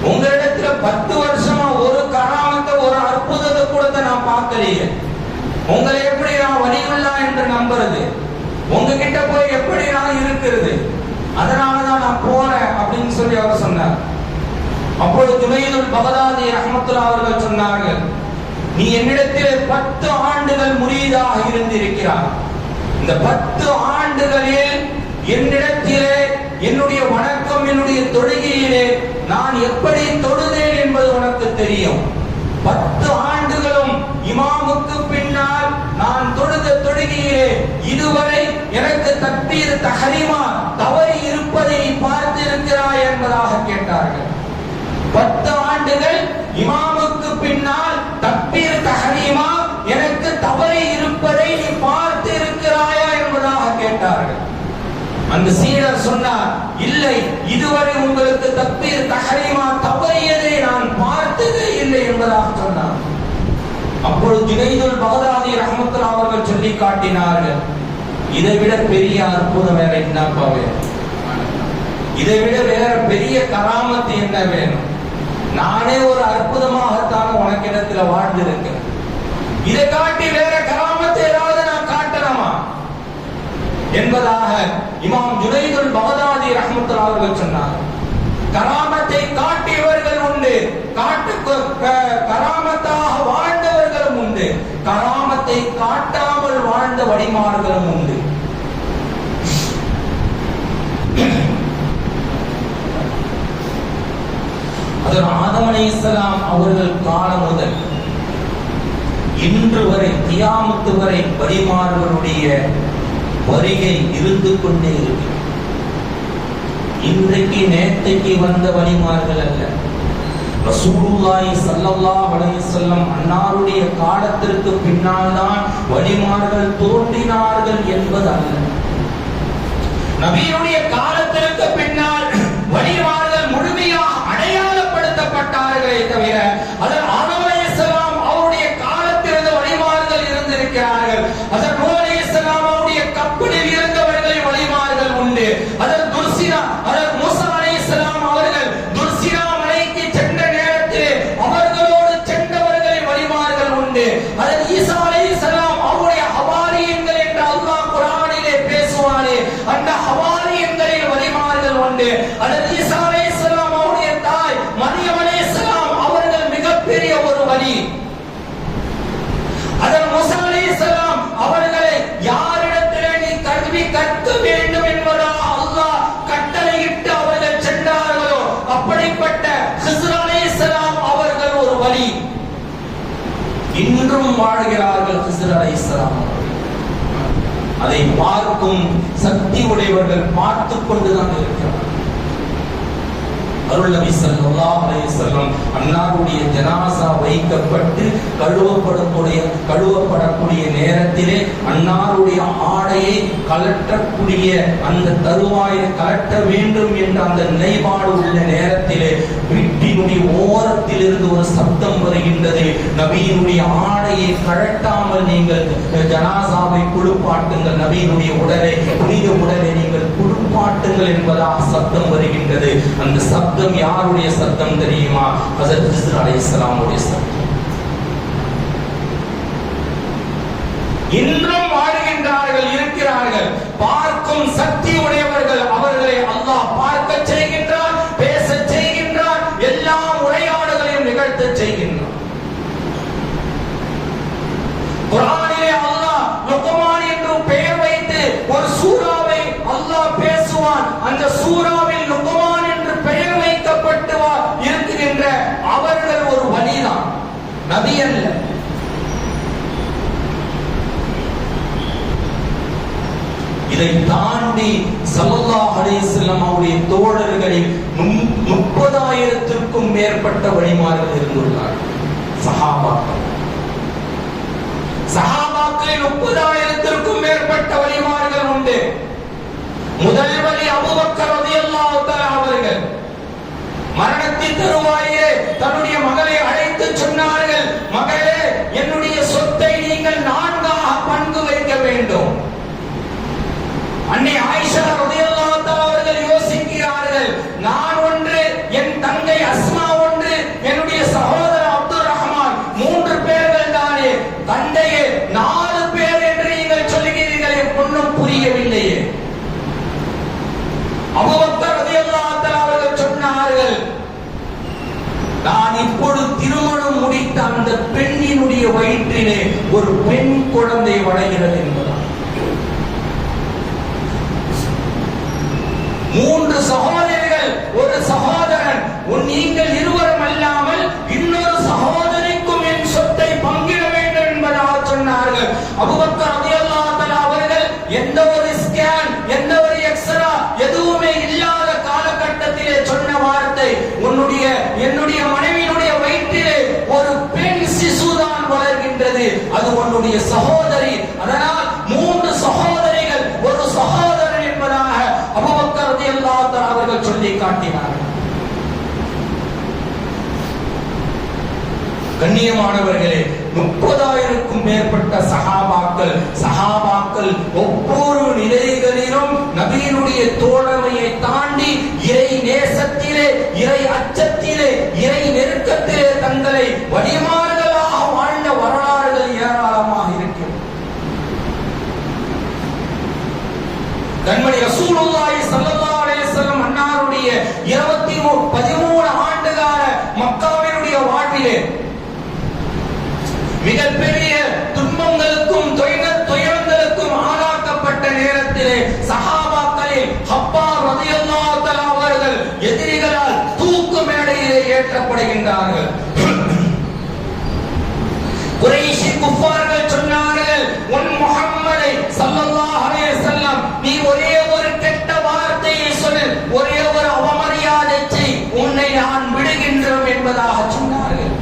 Speaker 1: உங்களிடத்துல 10 வருஷமா ஒரு கராமத்தை ஒரு அற்புதத்தை கூட நான் பார்க்கலையே, உங்களை எப்படி நான் வலியுல்லா என்று நம்புறது? உங்ககிட்ட போய் எப்படி நான் இருக்கிறது? அதனாலதான் நான் போறேன் அப்படின்னு சொல்லி அவர் சொன்னார். அப்பொழுது ஜுனைதுல் பகதாதி ரஹ்மத்துல்லாஹ் அவர்கள் சொன்னார்கள், நீ என்னிடத்தில் 10 ஆண்டுகள் முரீதாக இருந்திருக்கிறார். இந்த 10 ஆண்டுகளில் என்னிடத்திலே என்னுடைய வணக்கம், என்னுடைய தொழுகையிலே நான் எப்படி தொழுதேன் என்பது உனக்கு தெரியும். 10 ஆண்டுகளும் இமாமுக்கு பின்னால் நான் தொழுத தொழுகையிலே இதுவரை எனக்கு தக்பீர் தஹரீமா தவறி இருப்பதை பார்த்து இருக்கிறாய் என்பதாக கேட்டார்கள். 10 ஆண்டுகள் இமாமுக்கு பின்னால் தக்பீர் தஹரீமா எனக்கு தவறி இருப்பதை நீ பார்த்து இருக்கிறாயா என்பதாக கேட்டார்கள். அந்த சீடர் சொன்னார், இல்லை, இதுவரை உங்களுக்கு தக்பீர் தஹரீமா தவறியதை நான் பார்த்ததே இல்லை என்பதாக சொன்னார். அப்பொழுது ஜுனைதுல் பகதாதி ரஹ்மத்துல்லாஹ் அவர்கள் சொல்லி காட்டினார்கள், இதை விட பெரிய அற்புதம் வேற என்னப்பா வேணும்? இதை விட வேற பெரிய கராமத்து என்ன வேணும்? நானே ஒரு அற்புதமாகத்தான் உனக்கிடத்துல வாழ்ந்திருக்கேன், இதை காட்டி வேற கராமத்தை ஏதாவது நான் காட்டலாமா என்பதாக இமாம் ஜுனைதுல் பகதாதி ரஹ்மத்துல்லாஹ் அவர்கள் சொன்னார். கராமத்தை காட்டியவர்கள் உண்டு, கராமத்தாக வாழ்ந்தவர்களும் உண்டு, கராமத்தை காட்டாமல் வாழ்ந்த வழிமார்களும் உண்டு. அதில் ஆதம் அலைஹிஸ்ஸலாம் அவர்கள் காலம் முதல் இன்று வரை கியாமத்து வரை வழிமார்களுடைய வருகை இருந்து கொண்டே இருக்கு. இன்றைக்கு நேற்றைக்கு வந்த வழிமார்கள் அல்ல. ரசூலுல்லாஹி ஸல்லல்லாஹு அலைஹி வஸல்லம் அன்னாருடைய காலத்திற்கு பின்னால் தான் வழிமார்கள் தோன்றினார்கள் என்பது அல்ல. நபியுடைய காலத்திற்கு பின்னால் வழிமார்கள் முழுமையாக அடையாளப்படுத்தப்பட்டார்களே தவிர அதில் ஆதம் அலைஹிஸ்ஸலாம் அவருடைய காலத்திலிருந்து வழிமார்கள் இருந்திருக்கிறார்கள். அதில் நூஹ் அலைஹிஸ்ஸலாம் அவருடைய கப்பலில் இருந்தவர்கள் வழிமார்கள் உண்டு. அதில் மூசா அலைஹிஸ்ஸலாம் அவர்கள் துர்சினா மலைக்கு சென்ற நேரத்தில் அவர்களோடு சென்றவர்கள் வழிமார்கள் உண்டு. அதில் ஈசா அலைஹிஸ்ஸலாம் அவருடைய ஹவாரியன்கள் என்று அல்லாஹ் குர்ஆனிலே பேசுவானே, அந்த ஹவாரியன்களில் வழிமார்கள் உண்டு. அதில் ஈசா அலைஹிஸ்ஸலாம் அவருடைய தாய் மரியம் அலைஹிஸ்ஸலாம் அவர்கள் மிகப்பெரிய ஒரு வழி. இன்றும் வாழ்கிறார்கள் ஹிஸ்ர் அலைஹிஸ்ஸலாம். அதை பார்க்கும் சக்தி உடையவர்கள் பார்த்துக் கொண்டுதான் இருக்கிறார்கள். அருள் நபி ஸல்லல்லாஹு அலைஹி வஸல்லம் அன்னாருடைய ஜனாசா வைக்கப்பட்டு கழுவப்படக்கூடிய நேரத்திலே அன்னாருடைய ஆடையை கலட்டக்கூடிய அந்த தருவாயை கலட்ட வேண்டும் என்ற அந்த நிலைப்பாடு உள்ள நேரத்திலே வீட்டினுடைய ஓரத்தில் இருந்து ஒரு சப்தம் வருகின்றது. நபியினுடைய ஆடையை கழட்டாமல் நீங்கள் ஜனாசாவை குளிப்பாட்டுங்கள், நபியினுடைய உடலை புனித உடலை நீங்கள் குளிப்பாட்டுங்கள் என்பதாக சப்தம் வருகின்றது. அந்த சப்தம் யாருடைய சத்தம் தெரியுமா? ஹஜ்ரத் ஹிஸ்ர் அலைஹிஸ்ஸலாமுடைய சத்தம். இன்றும் வாழ்கின்றார்கள், இருக்கிறார்கள். பார்க்கும் சக்தி உடையவர்கள். அவர்களை அல்லாஹ் பார்க்க செய்கின்றார், பேச செய்கின்றார், எல்லா உரையாடுகளையும் நிகழ்த்த செய்கின்றார். குர்ஆனிலே அல்லாஹ் லுக்மான் என்று பெயர் வைத்து ஒரு சூராவை அல்லாஹ் பேசுவான். அந்த சூராவில் லுக்மான் என்று பெயர் வைக்கப்பட்டு இருக்கின்ற அவர்கள் ஒரு வலிதான், நபி அல்ல. இதை தாண்டி ஸல்லல்லாஹு அலைஹி வஸல்லம் அவருடைய தோழர்களில் 30,000த்திற்கும் மேற்பட்ட வழிமார்கள் இருந்துள்ளார்கள். சஹாபாக்களில் 30,000த்திற்கும் மேற்பட்ட வழிமார்கள் உண்டு. முதல் வழி அபூபக்கர் ரலியல்லாஹு தஆலா அவர்கள் மரணத்தின் தருவாயிலே தன்னுடைய மகளை அழைத்து சொன்னார்கள், மகளே, என்னுடைய சொத்தை நீங்கள் 4ஆக பங்கு வைக்க வேண்டும். அன்னை ஆயிஷா ரலியல்லாஹு தஆலா அவர்கள் யோசிக்கிறார்கள், நான் ஒன்று, என் தங்கை அஸ்மா ஒன்று, என்னுடைய சகோதரர் அப்துல் ரஹ்மான், 3 பேர்கள் தானே, தந்தையே 4 பேர் என்று நீங்கள் சொல்லுகிறீர்களே, ஒன்றும் புரியவில்லையே. அபூபக்கர் ரலியல்லாஹு தஆலா அவர்கள் சொன்னார்கள், நான் இப்பொழுது திருமணம் முடித்த அந்த பெண்ணினுடைய வயிற்றிலே ஒரு பெண் குழந்தை வளர்கிறது என்பதால் 3 சகோதரிகள், ஒரு சகோதரன், நீங்கள் இருவரும் அல்லாமல் இன்னொரு சகோதரிக்கும் என் சொத்தை பங்கிட வேண்டும் என்பதாக சொன்னார்கள். அபூபக்கர் ரலியல்லாஹு தஆலா அவர்கள் எந்த ஒரு ஸ்கேன், எந்த ஒரு எக்ஸ்ரா எதுவுமே இல்லாத காலகட்டத்திலே சொன்ன வார்த்தை, என்னுடைய மனைவியினுடைய வயிற்றிலே ஒரு பெண் சிசுதான் வளர்கின்றது, அது உன்னுடைய சகோதரி. அதனால் 3 சகோதரிகள், ஒரு சகோதரன் என்பதாக அபூபக்கர் ரலியல்லாஹு தஆலா அவர்கள் சொல்லி காட்டினார்கள். கண்ணியமானவர்களே, 30,000க்கும் மேற்பட்ட சஹாபாக்கள் ஒவ்வொரு நிலைகளிலும் நபியினுடைய தோழமையை தாண்டி இறை நேசத்திலே, இறை அச்சத்திலே, இறை நெருக்கத்திலே தங்களை வழிமார்களாக வாழ்ந்த வரலாறுகள் ஏராளமாக இருக்கிறது. கண்மணி ரசூலுல்லாஹி ஸல்லல்லாஹு அலைஹி வஸல்லம் அன்னாருடைய 13 ஆண்டுகால மக்காவினுடைய வாழ்விலே மிகப்பெரிய துன்பங்களுக்கும் துயரங்களுக்கும் ஆளாக்கப்பட்ட நேரத்திலே சஹாபாக்களில் ஹப்பார் ரலியல்லாஹு தஆலா அவர்கள் எதிரிகளால் தூக்கு மேடையிலே ஏற்றப்படுகின்றார்கள். குறைஷி குஃபார்கள் சொன்னார்கள், உன் முஹம்மதை ஸல்லல்லாஹு அலைஹி வஸல்லம் நீ ஒரே ஒரு கெட்ட வார்த்தையை சொல், ஒரே ஒரு அவமரியாதை செய், உன்னை நான் விடுகின்றோம் என்பதாக சொன்னார்கள்.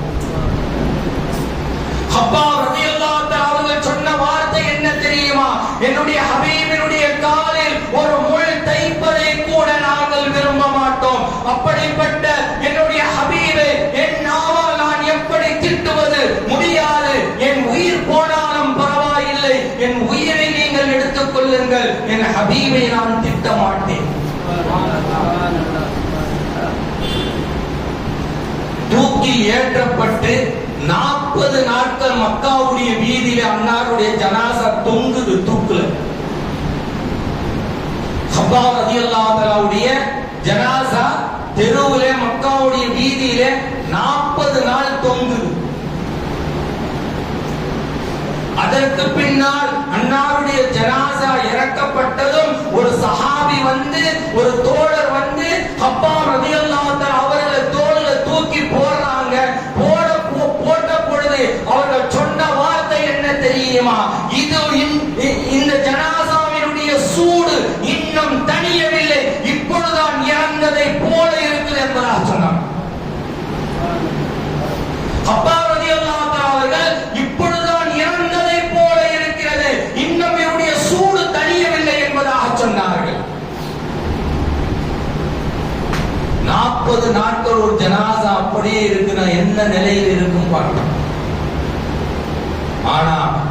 Speaker 1: ஹப்பார் ரலியல்லாஹு தஆலா அவர்கள் சொன்ன வார்த்தை என்ன தெரியுமா? என்னுடைய ஹபீபினுடைய காலில் ஒரு முள் தைப்பதை கூட நாங்கள் விரும்ப மாட்டோம். அப்படிப்பட்ட என்னுடைய ஹபீபை என் நாவால் நான் எப்படி திட்டுவது? முடியாது. என் உயிர் போனாலும் பரவாயில்லை, என் உயிரை நீங்கள் எடுத்துக் கொள்ளுங்கள், என் ஹபீபை நான் திட்ட மாட்டேன். தூக்கில் ஏற்றப்பட்டு 40 நாட்கள் மக்காவுடைய வீதியில அன்னாருடைய ஜனாசா தொங்குது தூக்குல. ஹப்பார் ரலியல்லாஹு தஆலாவுடைய ஜனாசா தெருவிலே மக்காவுடைய வீதியிலே 40 நாள் தொங்குது. அதற்கு பின்னால் அன்னாருடைய ஜனாசா இறக்கப்பட்டதும் ஒரு சஹாபி வந்து, ஒரு தோழர் வந்து ஹப்பார் ரலியல்லாஹு தஆலா அவர்களை தோள்ல தூக்கி போடுறாங்க. போட்ட பொழுது அவர்கள் சொன்ன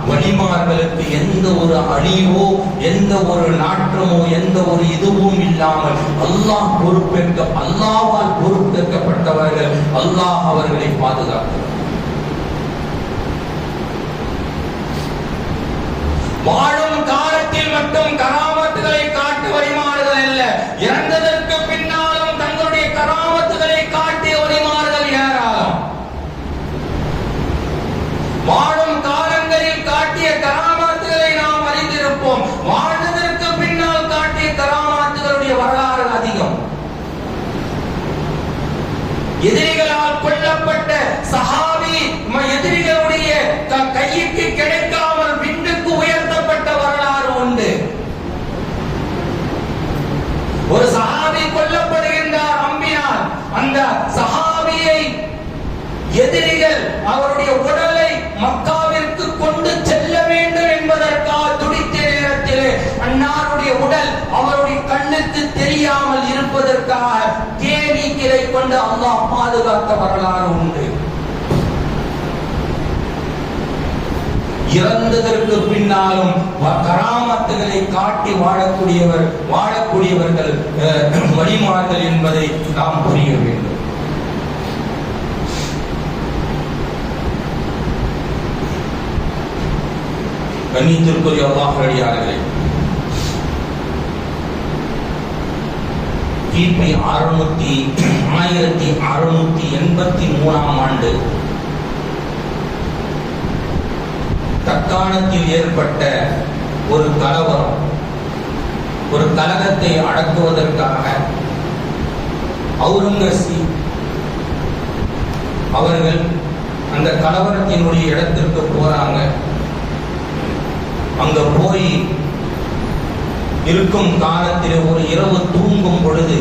Speaker 1: வலிமார்களுக்கு எந்த ஒரு அழிவோ எந்த ஒரு நாற்றமோ எந்த ஒரு இதுவும் இல்லாமல் அல்லாஹ்வால் பொறுப்பேற்கப்பட்டவர்கள். அல்லாஹ் அவர்களை பாதுகாக்கிறார். வாழும் காலத்தில் மட்டும் கராமத்துகளை காட்டு வழிமாறுதல் அல்ல, இறந்ததற்கு பின்னாலும் தங்களுடைய கராமத்துகளை காட்டிய வழிமாறுதல் ஏராளம். வாழும் காலங்களில் காட்டிய கராமத்துகளை நாம் அறிந்திருப்போம். வாழ்ந்ததற்கு பின்னால் காட்டிய கராமத்துகளுடைய வரலாறு அதிகம். எதிரிகளால் கொல்லப்பட்ட சஹாபி எதிரிகளுடைய கைக்கு கிடைக்காமல் விண்டுக்கு உயர்த்தப்பட்ட வரலாறு உண்டு. ஒரு சஹாபி கொல்லப்படுகின்றார் அம்பினால். அந்த சஹாபியை எதிரிகள் அவருடைய உடலை மக்காவிற்கு கொண்டு செல்ல வேண்டும் என்பதற்காக துடித்த நேரத்தில் அன்னாருடைய உடல் அவருடைய கண்ணுக்கு தெரியாமல் இருப்பதற்காக தேனீக்களை கொண்டு அல்லாஹ் பாதுகாத்த வரலாறு உண்டு. இறந்ததற்கு பின்னாலும் கராமத்துகளை காட்டி வாழக்கூடியவர்கள் வழிமாறுதல் என்பதை நாம் புரிய வேண்டும். கண்ணியத்திற்குரிய அல்லாஹ்வின் கிபி 1683 ஆண்டு தக்காணத்தில் ஏற்பட்ட ஒரு கலவரம், ஒரு கலகத்தை அடக்குவதற்காக அவுரங்கசீப் அவர்கள் அந்த கலவரத்தினுடைய இடத்திற்கு போறாங்க. அங்க போய் இருக்கும் காலத்தில் ஒரு இரவு தூங்கும் பொழுது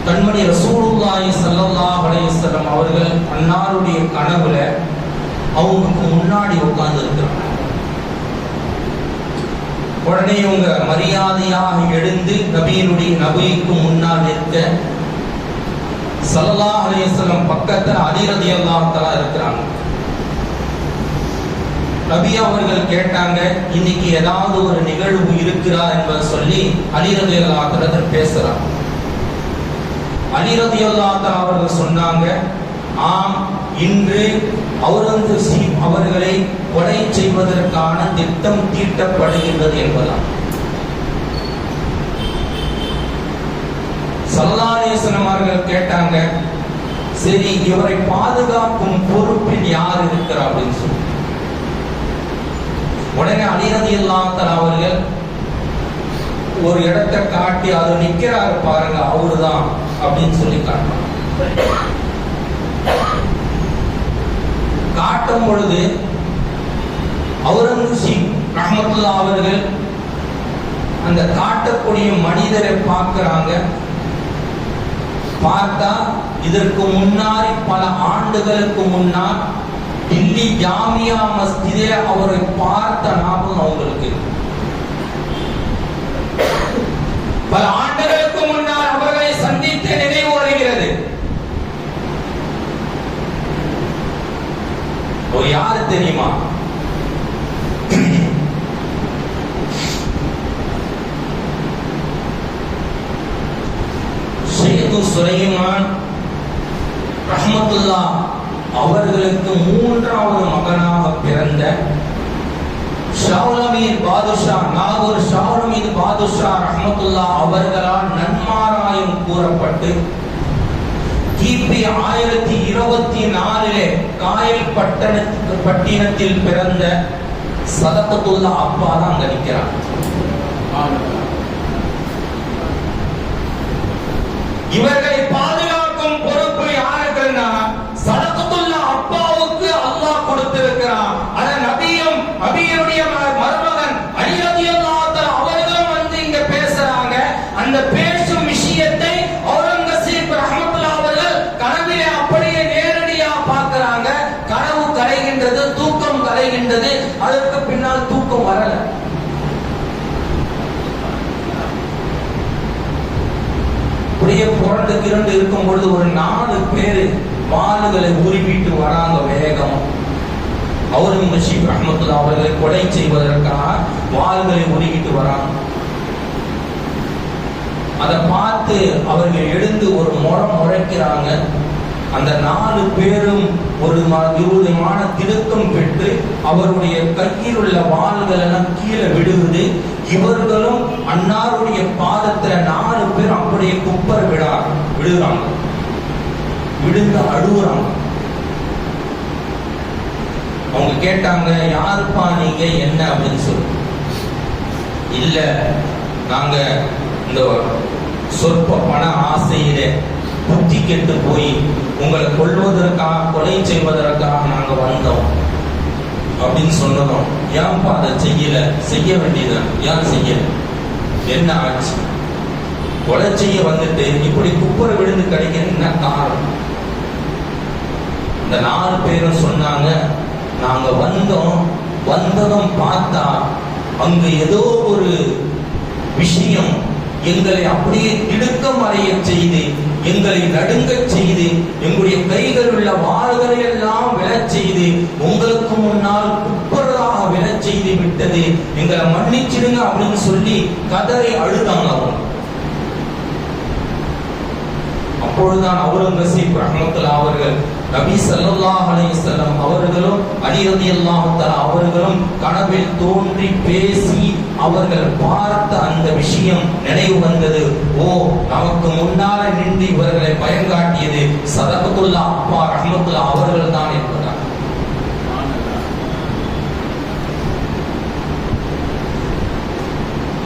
Speaker 1: கண்மணி ரசூலுல்லாஹி ஸல்லல்லாஹு அலைஹி வஸல்லம் அவர்கள் அன்னாருடைய கனவுல அவங்களுக்கு முன்னாடி உட்கார்ந்து இருக்கிறாங்க. உடனே இவங்க மரியாதையாக எழுந்து நபிக்கு முன்னால் நிற்க ஸல்லல்லாஹு அலைஹி வஸல்லம் பக்கத்துல அலி ரலியல்லாஹு தஆலா இருக்கிறாங்க. நபி அவர்கள் கேட்டாங்க, இன்னைக்கு ஏதாவது ஒரு நிகழ்வு இருக்கிறா என்பதை சொல்லி அலி ரலியல்லாஹு தஆலா பேசுறாங்க. அலி ரலியல்லாஹு தஆலா அவர்கள் சொன்னாங்க, ஆம், இன்று அவுரங்கசீப் அவர்களை கொலை செய்வதற்கான திட்டம் தீட்டப்படுகின்றது என்பதாம். ஸல்லல்லாஹு அலைஹி வஸல்லம் அவர்கள் கேட்டாங்க, சரி, இவரை பாதுகாக்கும் பொறுப்பில் யார் இருக்கிறார் அப்படின்னு சொல்லி உடனே அலி ரலியல்லாஹு தஆலா அவர்கள் ஒரு இடத்தை காட்டி அது நிக்கிறாரு பாருங்க, அவருதான் அப்படின்னு சொல்லி காட்டும் பொழுது அவுரங்கசீப் ரஹ்மத்துல்லாஹி அவர்கள் அந்த காட்டக்கூடிய மனிதரை பார்க்கிறாங்க. பார்த்தா இதற்கு முன்னாடி பல ஆண்டுகளுக்கு முன்னால் தில்லி ஜாமியா மஸ்ஜிதிலே அவரை பார்த்த ஞாபகம் அவங்களுக்கு. பல ஆண்டுகளுக்கு முன்னால் அவர்களை சந்தித்த நினைவு வருகிறது. யாரு தெரியுமா? ஷேக் சுலைமான் ரஹ்மத்துல்லாஹ் அவர்களுக்கு மூன்றாவது மகனாக பிறந்த ஷாவுலமீர் பாதுஷா, நாகூர் ஷாவுலமீர் பாதுஷா ரஹ்மத்துல்லாஹ் அவர்களால் நன்மாராயம் கூறப்பட்டு கிபி 1024 காயல் பட்டினத்தில் பிறந்த சதகத்துல்லா அப்பா தான் அங்க நிற்கிறார். இவர்களை பாதுகாக்கும் பொறுப்பு யாருக்குன்னா சதகத்துல்லா அப்பாவுக்கு அல்லாஹ் கொடுத்திருக்கிறான். அத நபியுடைய மருமகன் அலி ரலியல்லாஹு தஆலா அவர்களும் வந்து இங்க பேசுறாங்க. அந்த பேசும் விஷயத்தை அவுரங்கசீப் ரஹ்மத்துல்லாஹி அவர்கள் கனவிலே அப்படியே நேரடியா பார்க்கறாங்க. கனவு கலைகின்றது, தூக்கம் கலைகின்றது. அதற்கு பின்னால் தூக்கம் வரல. அப்படியே புரண்டு கிரண்டு இருக்கும் பொழுது ஒரு 4 பேரு வாளுகளை உருவிட்டு வராங்க வேகம். அவுரங்கசீப் ரஹ்மத்துல்லாஹி அவர்களை கொலை செய்வதற்காக வாள்களை உருவிட்டு வராங்க. அதை பார்த்து அவர்கள் எழுந்து ஒரு முறைக்கிறாங்க. அந்த 4 பேரும் ஒரு விரோதமான திடுக்கம் பெற்று அவருடைய கையில் உள்ள வாள்கள் எல்லாம் கீழே விடுவது. இவர்களும் அன்னாருடைய பாதத்துல 4 பேர் அப்படியே குப்பர் விடுறாங்க, விழுந்து அழுகுறாங்க. அவங்க கேட்டாங்க, யாருப்பா நீங்க, என்ன அப்படின்னு சொல்லி. இல்ல, நாங்க இந்த சொற்ப பண ஆசையிலே புத்தி கெட்டு போய் உங்களை கொல்வதற்காக, கொலை செய்வதற்காக நாங்க வந்தோம் அப்படின்னு சொன்னதும், ஏன்பா அதை செய்ய வேண்டியதான், ஏன் செய்யல, என்ன ஆச்சு, கொலை செய்ய வந்துட்டு இப்படி குப்பரை விழுந்து கிடைக்கிறது என்ன காரணம்? இந்த 4 பேரும் சொன்னாங்க, நாங்க வந்ததும் பார்த்தா அங்கு ஏதோ ஒரு விஷயம் எங்களை அப்படியே திடுக்கம் அடைய செய்து, எங்களை நடுங்க செய்து, எங்களுடைய கைகள் உள்ள வாள்களை எல்லாம் விழச் செய்து, உங்களுக்கு முன்னால் குப்பராக விழச் செய்து விட்டது, எங்களை மன்னிச்சிடுங்க அப்படின்னு சொல்லி கதறி அழுதாங்க அவங்க. அப்பொழுதுதான் அவுரங்கசீப் ரஹ்மத்துல்லாஹி அவர்கள், நபி ஸல்லல்லாஹு அலைஹி வஸல்லம் அவர்களும் அலி ரலியல்லாஹு தஆலா அவர்களும் கனவில் தோன்றி பேசி அவர்கள் பார்த்த அந்த விஷயம் நினைவு வந்தது. ஓ, நமக்கு முன்னால நின்று இவர்களை பயங்காட்டியது சதகத்துல்லா அப்பா ரஹ்மத்துல்லாஹி அவர்கள் தான் என்பதாக.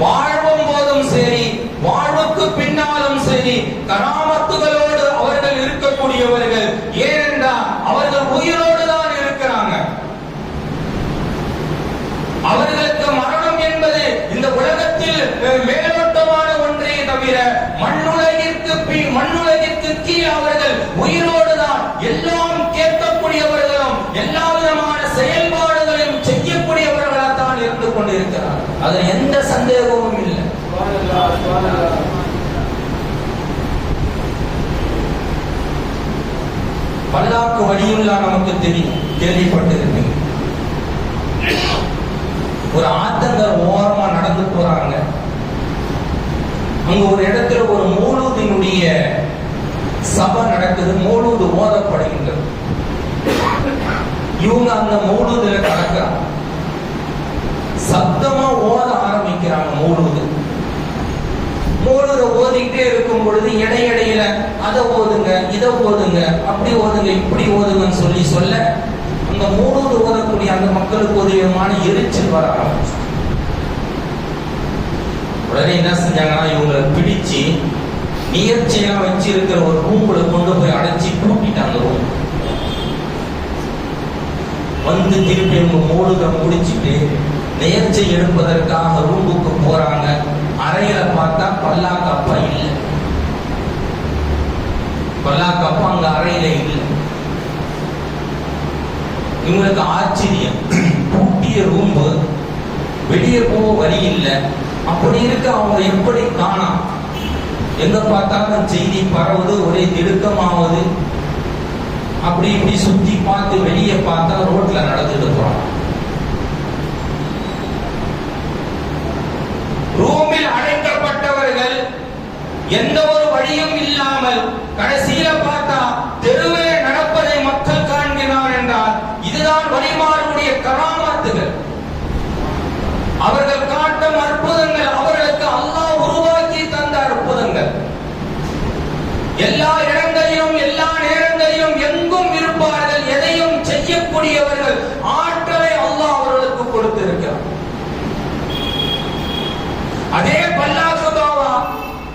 Speaker 1: வாழ்வும் போதும் சரி, வாழ்வுக்கு பின்னாலும் சரி, கராமத்துகளோடு அவர்கள் இருக்கக்கூடியவர்கள். ஏனென்றால் அவர்கள் உயிரோடு தான் இருக்கிறாங்க. அவர்களுக்கு மரணம் என்பது இந்த உலகத்தில் மேலோட்டமான ஒன்றே தவிர மண்ணுலகிற்கு கீழ் அவர்கள் உயிரோடு தான் எல்லாம் கேட்கக்கூடியவர்களும் எல்லா விதமான செயல்பாடுகளையும் செய்யக்கூடியவர்களாக தான் இருந்து கொண்டிருக்கிறார். அதில் எந்த சந்தேகமும் இல்லை. பல்லாக்கு வழியுள்ளா நமக்கு தெரியும், கேள்விப்பட்டிருக்கு. ஒரு ஆத்தங்கர் ஓரமா நடந்து போறாங்க. அங்க ஒரு இடத்துல ஒரு மௌலூதினுடைய சபை நடக்குது, மௌலூது ஓதப்படுகின்றது. இவங்க அந்த மௌலூதுல நடக்கிறாங்க, சத்தமா ஓத ஆரம்பிக்கிறாங்க. மௌலூத ஓதிக்கிட்டே இருக்கும் பொழுது இடையிடையில அதை ஓதுங்க, இதை ஓதுங்க, அப்படி ஓதுங்க, இப்படி ஓதுங்கன்னு சொல்ல அந்த மௌலூது ஓதக்கூடிய அந்த மக்களுக்கு ஒரு விதமான எரிச்சல் வர ஆரம்பிச்சு. உடனே என்ன செஞ்சாங்கன்னா, இவங்களை பிடிச்சு நிகழ்ச்சியெல்லாம் வச்சு இருக்கிற ஒரு ரூம்ல கொண்டு போய் அடைச்சி பூட்டிட்டாங்க. ரூம் வந்து திருப்பி இவங்க மௌலூத முடிச்சுட்டு நேர்ச்சி எடுப்பதற்காக ரூமுக்கு போறாங்க. அறையில பார்த்தா பல்லாக்கு அப்பா இல்லை. பல்லாக்கு அப்பா அங்க அறையில இல்லை. இவங்களுக்கு ஆச்சரியம், பூட்டிய ரூம், வெளியே போக வழி இல்லை. அப்படி இருக்க அவங்க எப்படி காணாம்? எங்க பார்த்தாலும் செய்தி பரவுது, ஒரே திடுக்கமாவது. அப்படி இப்படி சுத்தி பார்த்து வெளியே பார்த்தா ரோட்ல நடந்துட்டு போறாங்க. ரூமில் அடைக்கப்பட்டவர்கள் எந்த ஒரு வழியும் இல்லாமல் கடைசியில பார்த்தா தெருவே நடப்பதை மக்கள் காண்கிறார் என்றால் இதுதான் வழிமாறுடைய கராமத்துகள். அவர்கள் காட்டும் அற்புதங்கள், அவர்களுக்கு அல்லாஹ் உருவாக்கி தந்த அற்புதங்கள். எல்லா இடங்களிலும் எல்லா நேரங்களிலும் எங்கும் இருப்பார்கள். எதையும் செய்யக்கூடியவர்கள், ஆற்றலை அல்லாஹ் அவர்களுக்கு கொடுத்திருக்கிறார். அதே பல்லாக்கு பாவா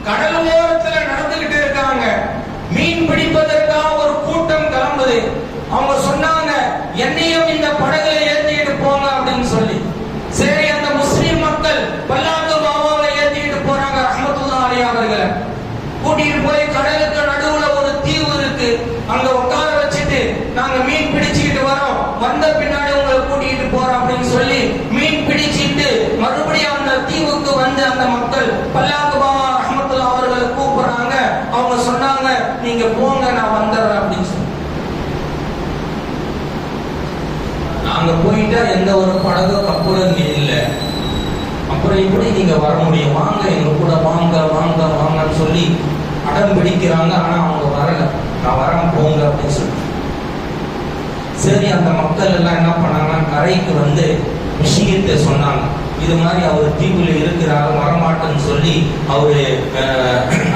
Speaker 1: கடல் ஓரத்துல நடந்துகிட்டு இருக்காங்க. மீன் பிடிப்பதற்காக ஒரு கூட்டம் கிளம்புது. அவங்க சொன்னாங்க, என்னையும் இந்த படகுல ஏற்றிட்டு போங்க அப்படின்னு சொல்லி. சரி, அந்த முஸ்லிம் மக்கள் பல்லாக்கு பாவாவை ஏற்றிட்டு போறாங்க. ரஹ்மத்துல்லாஹி அலைஹி அவர்களை கூட்டிட்டு போய் கடலுக்கு நடுவுல நாங்க போயிட்டா எந்த ஒரு படகு கப்பலும் இல்லை, அப்புறம் எப்படி நீங்க வர முடியும், வாங்க எங்க கூட வாங்க வாங்க வாங்கன்னு சொல்லி அடம் பிடிக்கிறாங்க. ஆனா அவங்க வரல, நான் வரேன் போங்க அப்படின்னு சொல்லி. சரி, அந்த மக்கள் எல்லாம் என்ன பண்ணாங்கன்னா கரைக்கு வந்து விஷயத்தை சொன்னாங்க. இது மாதிரி அவர் தீவுல இருக்கிறாரு, வரமாட்டேன்னு சொல்லி அவரு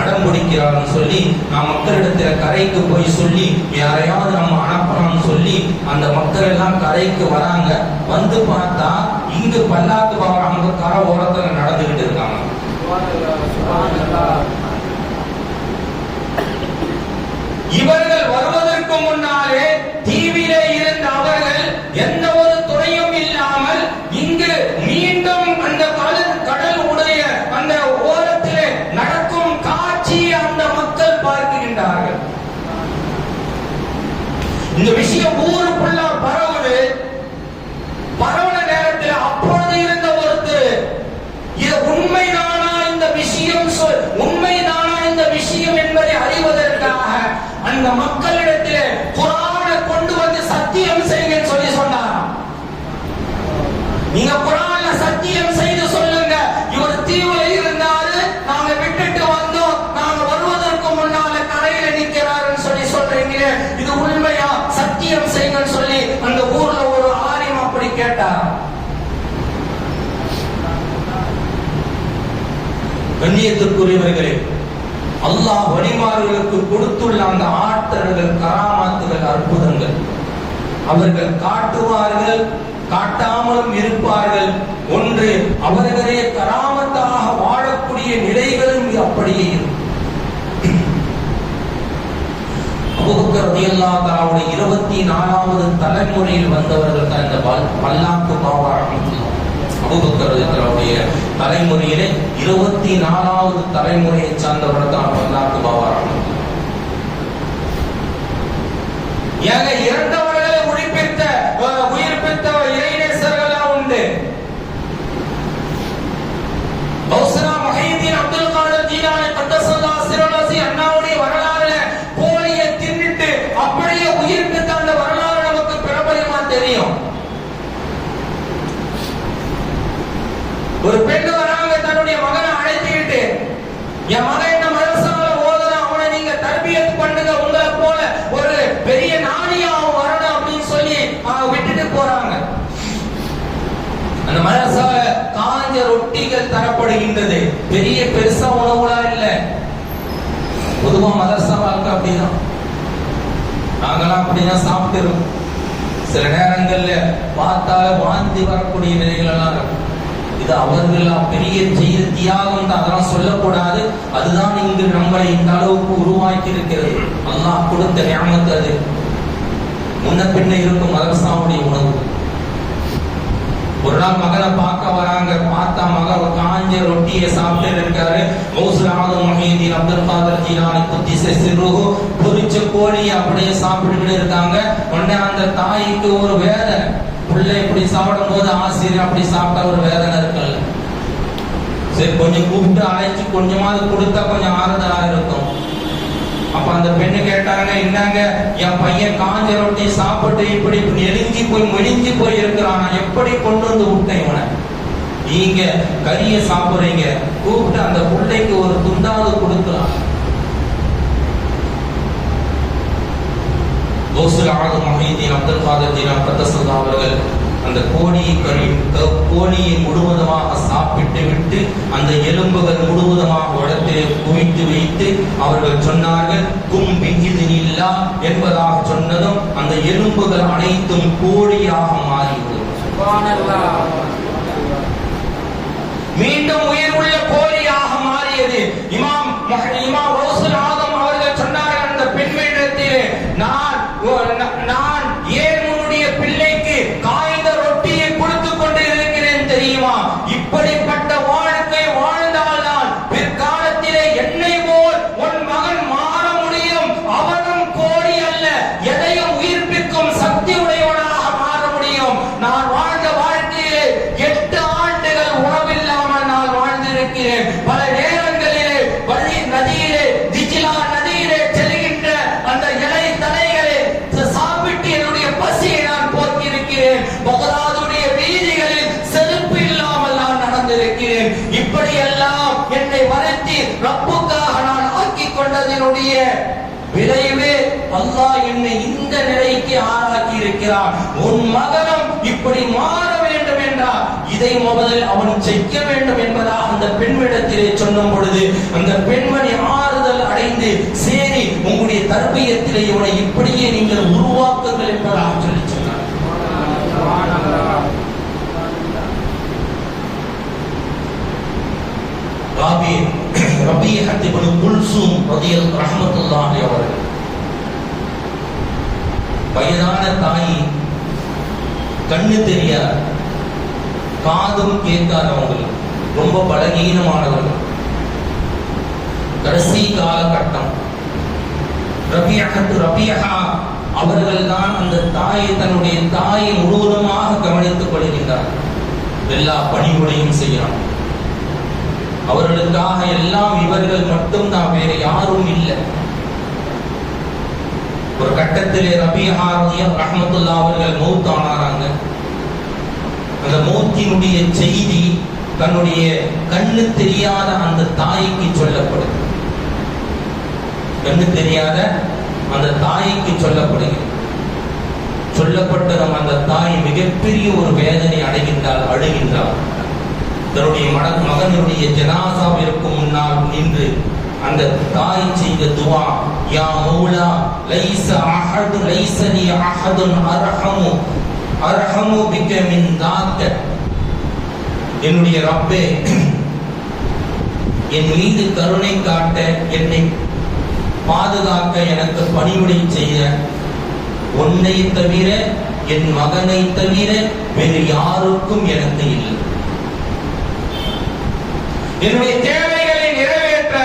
Speaker 1: அடம் பிடிக்கிறாருன்னு சொல்லி நான் மக்களிடத்துல கரைக்கு போய் சொல்லி யாரையாவது நம்ம அனுப்பலாம்னு சொல்லி அந்த மக்கள் எல்லாம் கரைக்கு வராங்க. வந்து பார்த்தா இங்கு பல்லாக்கு பாவம் அங்க கரை ஓரத்துல நடந்துகிட்டு இருக்காங்க. இவர்கள் வருவதற்கு முன்னாலே தீவிலே இருந்த அவர்கள் எந்த ஒரு துணையும் இல்லாமல் இங்கு மீண்டும் அந்த கடல் உடைய அந்த ஓரத்திலே நடக்கும் காட்சியை அந்த மக்கள் பார்க்கின்றார்கள். இந்த விஷயம் ஊருக்குள்ள பரவுன நேரத்தில் அப்பொழுது இருந்த ஒருத்தர் இது உண்மைதானா இந்த விஷயம் உண்மைதானா இந்த விஷயம் என்பதை அறிவதற்காக அந்த மக்களிடத்தில் குர்ஆனை கொண்டு வந்து சத்தியம் செய்யுங்கன்னு சொல்லி சொன்னாராம். நீங்க குர்ஆன்ல சத்தியம் செய்து சொல்லுங்க, இவர் தீவுல இருந்தாரு, நாங்க விட்டுட்டு வந்தோம், நாங்க வருவதற்கு முன்னால கரையில நிக்கிறாருன்னு சொல்லி சொல்றீங்களே, இது உண்மையா, சத்தியம் செய்யுங்கன்னு சொல்லி அந்த ஊர்ல ஒரு ஆலிம் அப்படி கேட்டார். கண்ணியத்திற்குரியவர்களே, அல்லாஹ் வழிமார்களுக்கு கொடுத்துள்ள அந்த ஆற்றல்கள், கராமாத்துகள், அற்புதங்கள் அவர்கள் காட்டுவார்கள், காட்டாமலும் இருப்பார்கள். ஒன்று, அவர்களே கராமத்தாக வாழக்கூடிய நிலைகளும் அப்படியே இருக்கும். அபூபக்கர் ரலியல்லாஹு தஆலாவுடைய 24வது தலைமுறையில் வந்தவர்கள் தான் இந்த பல்லாக்கு பாவா ரஹ்மத்துல்லாஹ். அபூபக்கர் ரலியல்லாஹுடைய தலைமுறையிலே 24வது தலைமுறையை சார்ந்தவர் தான் பல்லாக்கு பாவா ரஹ்மத்துல்லாஹ். ஏங்க இறந்தவர்களை உயிர்ப்பித்த இறைநேசர்கள் உண்டு. கௌசனா முஹைதீன் அப்துல் காதர் ஜீலானி கத்தஸல்லாஹு சிரஹு அண்ணாவுடைய வரலாறுல கோழியை தின்னுட்டு அப்படியே உயிர்ப்பித்த அந்த வரலாறு நமக்கு பிரபலமா தெரியும். ஒரு பெண் வராங்க, தன்னுடைய மகனை அழைத்துக்கிட்டு, என் மகன் என்ன மதரசால ஓதுறான், அவனை நீங்க தர்பியத் பண்ணுங்க, உங்களை போல ஒரு பெரிய நாணியா அவன் வரணும் அப்படின்னு சொல்லி விட்டுட்டு போறாங்க. அந்த மதரசால காஞ்ச ரொட்டிகள் தரப்படுகின்றது, பெரிய பெருசா உணவுலா இல்ல. பொதுவா மதரசா வாழ்க்கை அப்படிதான், நாங்களாம் அப்படிதான் சாப்பிட்டுருவோம். சில நேரங்கள்ல பார்த்தால வாந்தி வரக்கூடிய நிலைகள் எல்லாம் இருக்கும். இது அவர்கள் பெரிய செய்த தியாகம் தான், அதெல்லாம் சொல்லக்கூடாது. அதுதான் இங்கு நம்மளை இந்த அளவுக்கு உருவாக்கி இருக்கிறது. அல்லாஹ் கொடுத்த நியாமத்து அது. முன்ன பின்ன இருக்கும் மதரசாவுடைய உணவு. ஒரு நாள் மகனை பார்க்க வராங்க, பார்த்தா மகன் காஞ்ச ரொட்டியை சாப்பிட்டு இருக்காரு. கௌசுல் ஆலம் முஹைதீன் அப்துல் காதர் ஜீலானி குத்திஸ சிர்ருஹு பொரிச்ச கோழி அப்படியே சாப்பிட்டுக்கிட்டு இருக்காங்க. உடனே அந்த தாய்க்கு ஒரு வேதனை, பிள்ளை இப்படி சாப்பிடும் போது ஆசிரியர் அப்படி சாப்பிட்டா ஒரு வேதனை இருக்குல்ல. சரி, கொஞ்சம் கூப்பிட்டு அழைச்சு கொஞ்சமாவது கொடுத்தா கொஞ்சம் ஆறுதலா இருக்கும். அப்ப அந்த பெண்ணு கேட்டாங்க, என்னங்க என் பையன் காஞ்ச ரொட்டி சாப்பிட்டு இப்படி மெலிஞ்சு போய் இருக்கிறான், நான் எப்படி கொண்டு வந்து விட்டேன் இவனை? நீங்க கறியை சாப்பிடுறீங்க, கூப்பிட்டு அந்த பிள்ளைக்கு ஒரு துண்டாவது கொடுக்கலாம். கௌசுல் ஆலம் முஹைதீன் அப்துல் காதர் ஜீலானி கத்தஸல்லாஹு அவர்கள் அந்த கோழியை முழுவதுமாக சாப்பிட்டு விட்டு அந்த எலும்புகள் முழுவதுமாக இடத்திலே குவித்து வைத்து அவர்கள் சொன்னார்கள், கும் பிஇذنில்லாஹ் என்பதாக சொன்னதும் அந்த எலும்புகள் அனைத்தும் கோழியாக மாறிவிடும். சுப்ஹானல்லாஹ். மீண்டும் உயிர் உள்ள கோழியாக மாறியது. இமாம் கௌசுல் ஆலம் அவர்கள் சொன்னார்கள் அந்த பெண்ணிடத்திலே, நான் ஏன் உன்னுடைய பிள்ளைக்கு காய்ந்த ரொட்டியை கொடுத்துக் கொண்டு இருக்கிறேன் தெரியுமா? இப்படிப்பட்ட வாழ்க்கை வாழ்ந்தால்தான் பிற்காலத்திலே என்னை போல் உன் மகன் மாற முடியும். அவனும் கோழி அல்ல, எதையும் உயிர்ப்பிக்கும் சக்தி உடையவனாக மாற முடியும். நான் வாழ்ந்த வாழ்க்கையிலே 8 ஆண்டுகள் உணவில்லாமல் நான் வாழ்ந்திருக்கிறேன். பல நேரங்களிலே வழி நதியிலே, திஜ்லா நதியிலே செல்கின்ற அந்த இலை தலைகளை பகதாதுடைய வீதிகளில் செருப்பு இல்லாமல் நான் நடந்திருக்கிறேன். இப்படியெல்லாம் என்னை வருத்தி ரப்புக்காக நான் ஆக்கிக் கொண்டதனுடைய விளைவு அல்லாஹ் என்னை இந்த நிலைக்கு ஆளாக்கி இருக்கிறார். உன் மகனும் இப்படி மாற வேண்டும் என்றால் இதை முதலில் அவன் செய்ய வேண்டும் என்பதாக அந்த பெண்ணிடத்திலே சொன்ன பொழுது அந்த பெண்மணி ஆறுதல் அடைந்து சரி உங்களுடைய தர்பியத்திலே இவனை இப்படியே நீங்கள் உருவாக்குங்கள் என்பதாக சொல்லி சொன்னார். ரபீஹத் இப்னு குல்சூம் ரஹ்மத்துல்லாஹி அவர்கள் வயதான தாய், கண்ணு தெரியாது, காதும் கேட்காதவங்க, ரொம்ப பலகீனமானவர்கள். கடைசி காலகட்டம் ரபியஹா அவர்கள் தான் அந்த தாயை தன்னுடைய தாயை முழுவதுமாக கவனித்துக் கொள்கின்றார். எல்லா பணிகளையும் செய்யறான். அவர்களுக்காக எல்லாம் இவர்கள் மட்டும் தான், வேற யாரும் இல்லை. ஒரு கட்டத்திலே ரபியஹா ரஹ்மத்துல்லாஹி அவர்கள் மௌத்தானாராங்க. அந்த மௌத்தினுடைய செய்தி தன்னுடைய கண்ணு தெரியாத அந்த தாய்க்கு சொல்லப்படுது. கண்ணு தெரியாத அந்த தாய்க்கு சொல்லப்படுகிறது. சொல்லப்பட்டதும் அந்த தாய் மிகப்பெரிய ஒரு வேதனை அடைகின்றாள், அழுகின்றாள். தன்னுடைய மகனுடைய ஜனாசாவிற்கு முன்னால் நின்று அந்த தாய் செய்த துவா, யா மௌலா லைஸ அஹது லைஸனி அஹதுன் அர்ஹமு பிக மின் தாக்க. என்னுடைய ரப்பே, என் மீது கருணை காட்ட, என்னை பாதுகாக்க, எனக்கு பணிவிடை செய்ய உன்னை தவிர, என் மகனை தவிர வேறு யாருக்கும் எனக்கு இல்லை. என்னுடைய தேவைகளை நிறைவேற்ற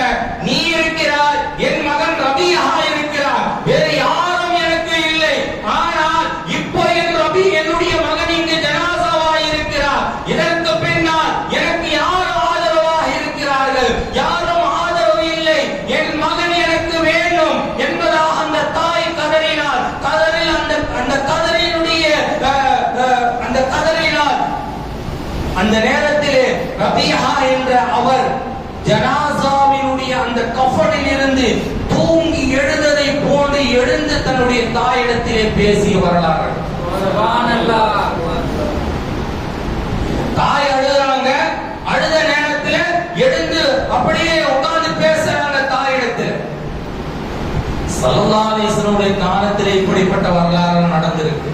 Speaker 1: நீ இருக்கிறாய், என் மகன் ரபியஹா இருக்கிறார், வேறு யாரும் எனக்கு இல்லை. ஆனால் இப்போ என் ரபி என்னுடைய மகன் இங்கு ஜனாசாவாக இருக்கிறார். இதற்கு பின்னால் எனக்கு யார் ஆதரவாக இருக்கிறார்கள்? யாரும் ஆதரவு இல்லை. என் மகன் எனக்கு வேண்டும் என்பதாக அந்த தாய் கதறினார். கதறில் அந்த கதறினுடைய அந்த கதறினார். அந்த நேரத்திலே ரபியஹா என்ற அவர் ஜனாசாவினுடைய அந்த கஃனில் இருந்து தூங்கி எழுந்ததை போன்று எழுந்து தன்னுடைய தாயிடத்திலே பேசிய வரலாறு. தாய் அழுகிறாங்க. அழுத நேரத்தில் எழுந்து அப்படியே உட்கார்ந்து பேசுறாங்க தாயிடத்தில். ஸல்லல்லாஹு அலைஹி வஸல்லம் காலத்திலே இப்படிப்பட்ட வரலாறு நடந்திருக்கு.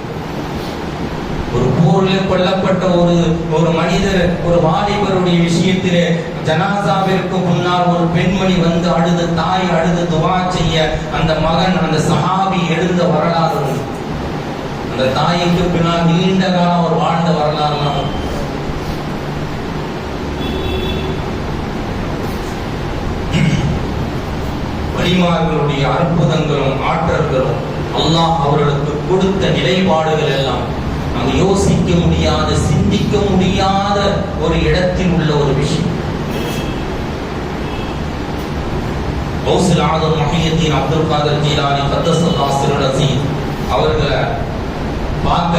Speaker 1: ஒரு போரில் கொல்லப்பட்ட ஒரு மனிதர், ஒரு வாலிபருடைய விஷயத்திலே ஜனாசாவிற்கு முன்னால் ஒரு பெண்மணி வந்து அழுது, தாய் அழுது துவா செய்ய அந்த மகன், அந்த சஹாபி எழுந்த வரலாறு. அந்த தாய்க்கு பின்னால் நீண்ட காலம் அவர் வாழ்ந்த வரலாறு. வலிமார்களுடைய அற்புதங்களும் ஆற்றல்களும் அல்லாஹ் அவர்களுக்கு கொடுத்த நிலைப்பாடுகள் எல்லாம் நம்ம யோசிக்க முடியாத, சிந்திக்க முடியாத ஒரு இடத்தில் உள்ள ஒரு விஷயம். கௌசுல் ஆதம் முஹியத்தீன் அப்துல் காதர் ஜீலானி கத்தஸல்லாஹு சிர்ருல் அஸீஸ் அவர்களை பார்க்க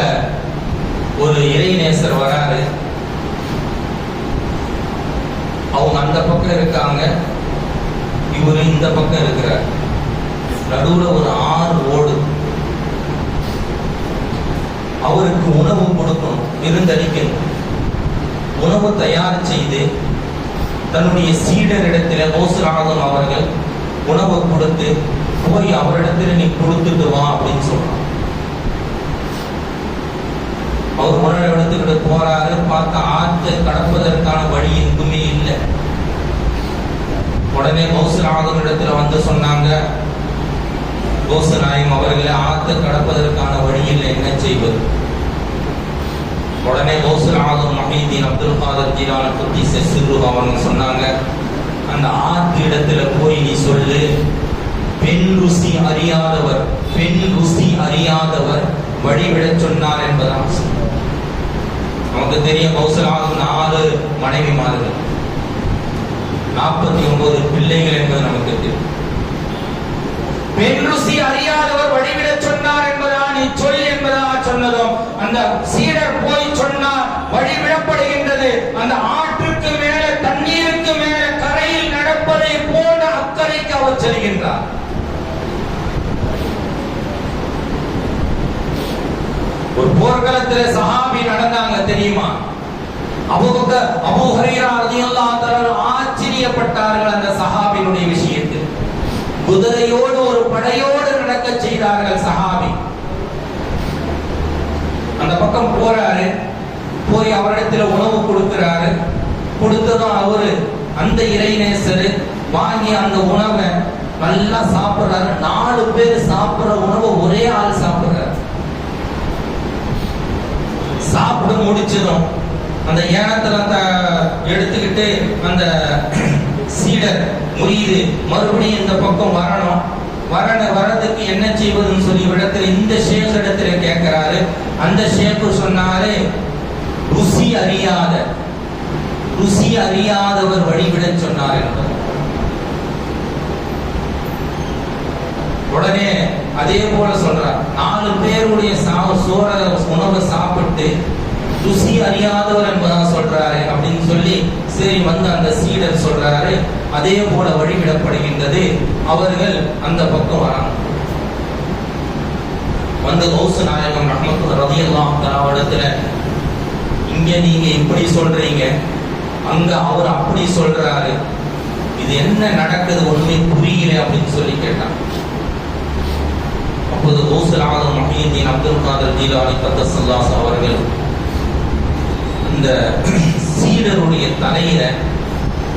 Speaker 1: ஒரு இறைநேசர் வராரு. அவங்க அந்த பக்கம் இருக்காங்க, இவரு இந்த பக்கம் இருக்கிறார். நடுவுல ஒரு ஆறு ஓடு. அவருக்கு உணவு கொடுக்கணும், விருந்தளிக்கணும். உணவு தயார் செய்து தன்னுடைய சீடரிடத்தில் கௌசுல் ஆதம் அவர்கள் உணவு கொடுத்து, போய் அவரிடத்துல நீ கொடுத்துட்டு வா அப்படின்னு சொல்றான். அவர் உணவு எடுத்துக்கிட்டு போறாரு. பார்த்தா ஆற்றை கடப்பதற்கான வழி எங்குமே இல்லை. உடனே கௌசுல் ஆதம் இடத்துல வந்து சொன்னாங்க, கௌசுல் நாயம் அவர்களை ஆற்றை கடப்பதற்கான வழியில் என்ன செய்வது? உடனே கௌசுல் ஆதம் முஹியத்தீன் அப்துல் காதர் ஜீலானி குத்திஸ சிர்ருஹு அவங்க சொன்னாங்க, அந்த ஆற்று இடத்துல போய் நீ சொல்லு, பெண் ருசி அறியாதவர் வழிவிட சொன்னார் என்பதான். நமக்கு தெரியும் கௌசுல் ஆதம் 4 மனைவிமார்கள், 49 பிள்ளைகள் என்பது நமக்கு தெரியும். பெண் ருசி அறியாதவர் வழிவிட சொன்னார் என்பதா நீ சொல் என்பதா சொன்னதும் அந்த சீடர் வழிவிடப்படுகின்றது. அந்த ஆற்றுக்கு மேல, தண்ணீருக்கு மேல கரையில் நடப்பதை போன்ற அக்கறைக்கு அவர் செல்கின்றார். ஒரு போர்க்களத்தில் சஹாபி நடந்தாங்க தெரியுமா? அபூ ஹுரைரா ரலியல்லாஹு தஆலா ஆச்சரியப்பட்டார்கள் அந்த சஹாபியினுடைய விஷயத்தில். குதிரையோடு ஒரு படையோடு நடக்க செய்தார்கள் சஹாபி. அந்த பக்கம் போறாரு, போய் அவரிடத்தில் உணவு கொடுக்கிறாரு. கொடுத்ததும் அவரு அந்த இறைநேசரு வாங்கி அந்த உணவை நல்லா சாப்பிடுறாரு. 4 பேர் சாப்பிடுற உணவை ஒரே ஆள் சாப்பிடுறாரு. சாப்பிட முடிச்சதும் அந்த ஏனத்துல எடுத்துக்கிட்டு அந்த சீடர் முறியுது, மறுபடியும் இந்த பக்கம் வரணும். வரதுக்கு என்ன செய்வதுன்னு சொல்லி இடத்துல இந்த ஷேக் இடத்துல கேட்கிறாரு. அந்த ஷேக்கு சொன்னாரு, ருசி அறியாதவர் வழிவிட சொன்னார் என்பது. உடனே அதே போல சொல்றார், 4 பேருடைய சோற உணவை சாப்பிட்டு ருசி அறியாதவர் என்பதா சொல்றாரு அப்படின்னு சொல்லி சரி வந்து அந்த சீடர் சொல்றாரு. அதே போல வழிவிடப்படுகின்றது. அவர்கள் அந்த பக்கம் வராங்க. வந்து கௌசு நாயகம் ரஹ்மத்துல்லாஹி ரலியல்லாஹு தஆலா இடத்துல, இங்க நீங்க இப்படி சொல்றீங்க, அங்க அவர் அப்படி சொல்றாரு, இது என்ன நடக்குது ஒண்ணுமே புரியல அப்படின்னு சொல்லி கேட்டாங்க. அப்போது கௌசுல் ஆலம் முஹியுத்தீன் அப்துல் காதர் ஜீலானி கத்தஸல்லாஹு அவர்கள் இந்த சீடருடைய தலையில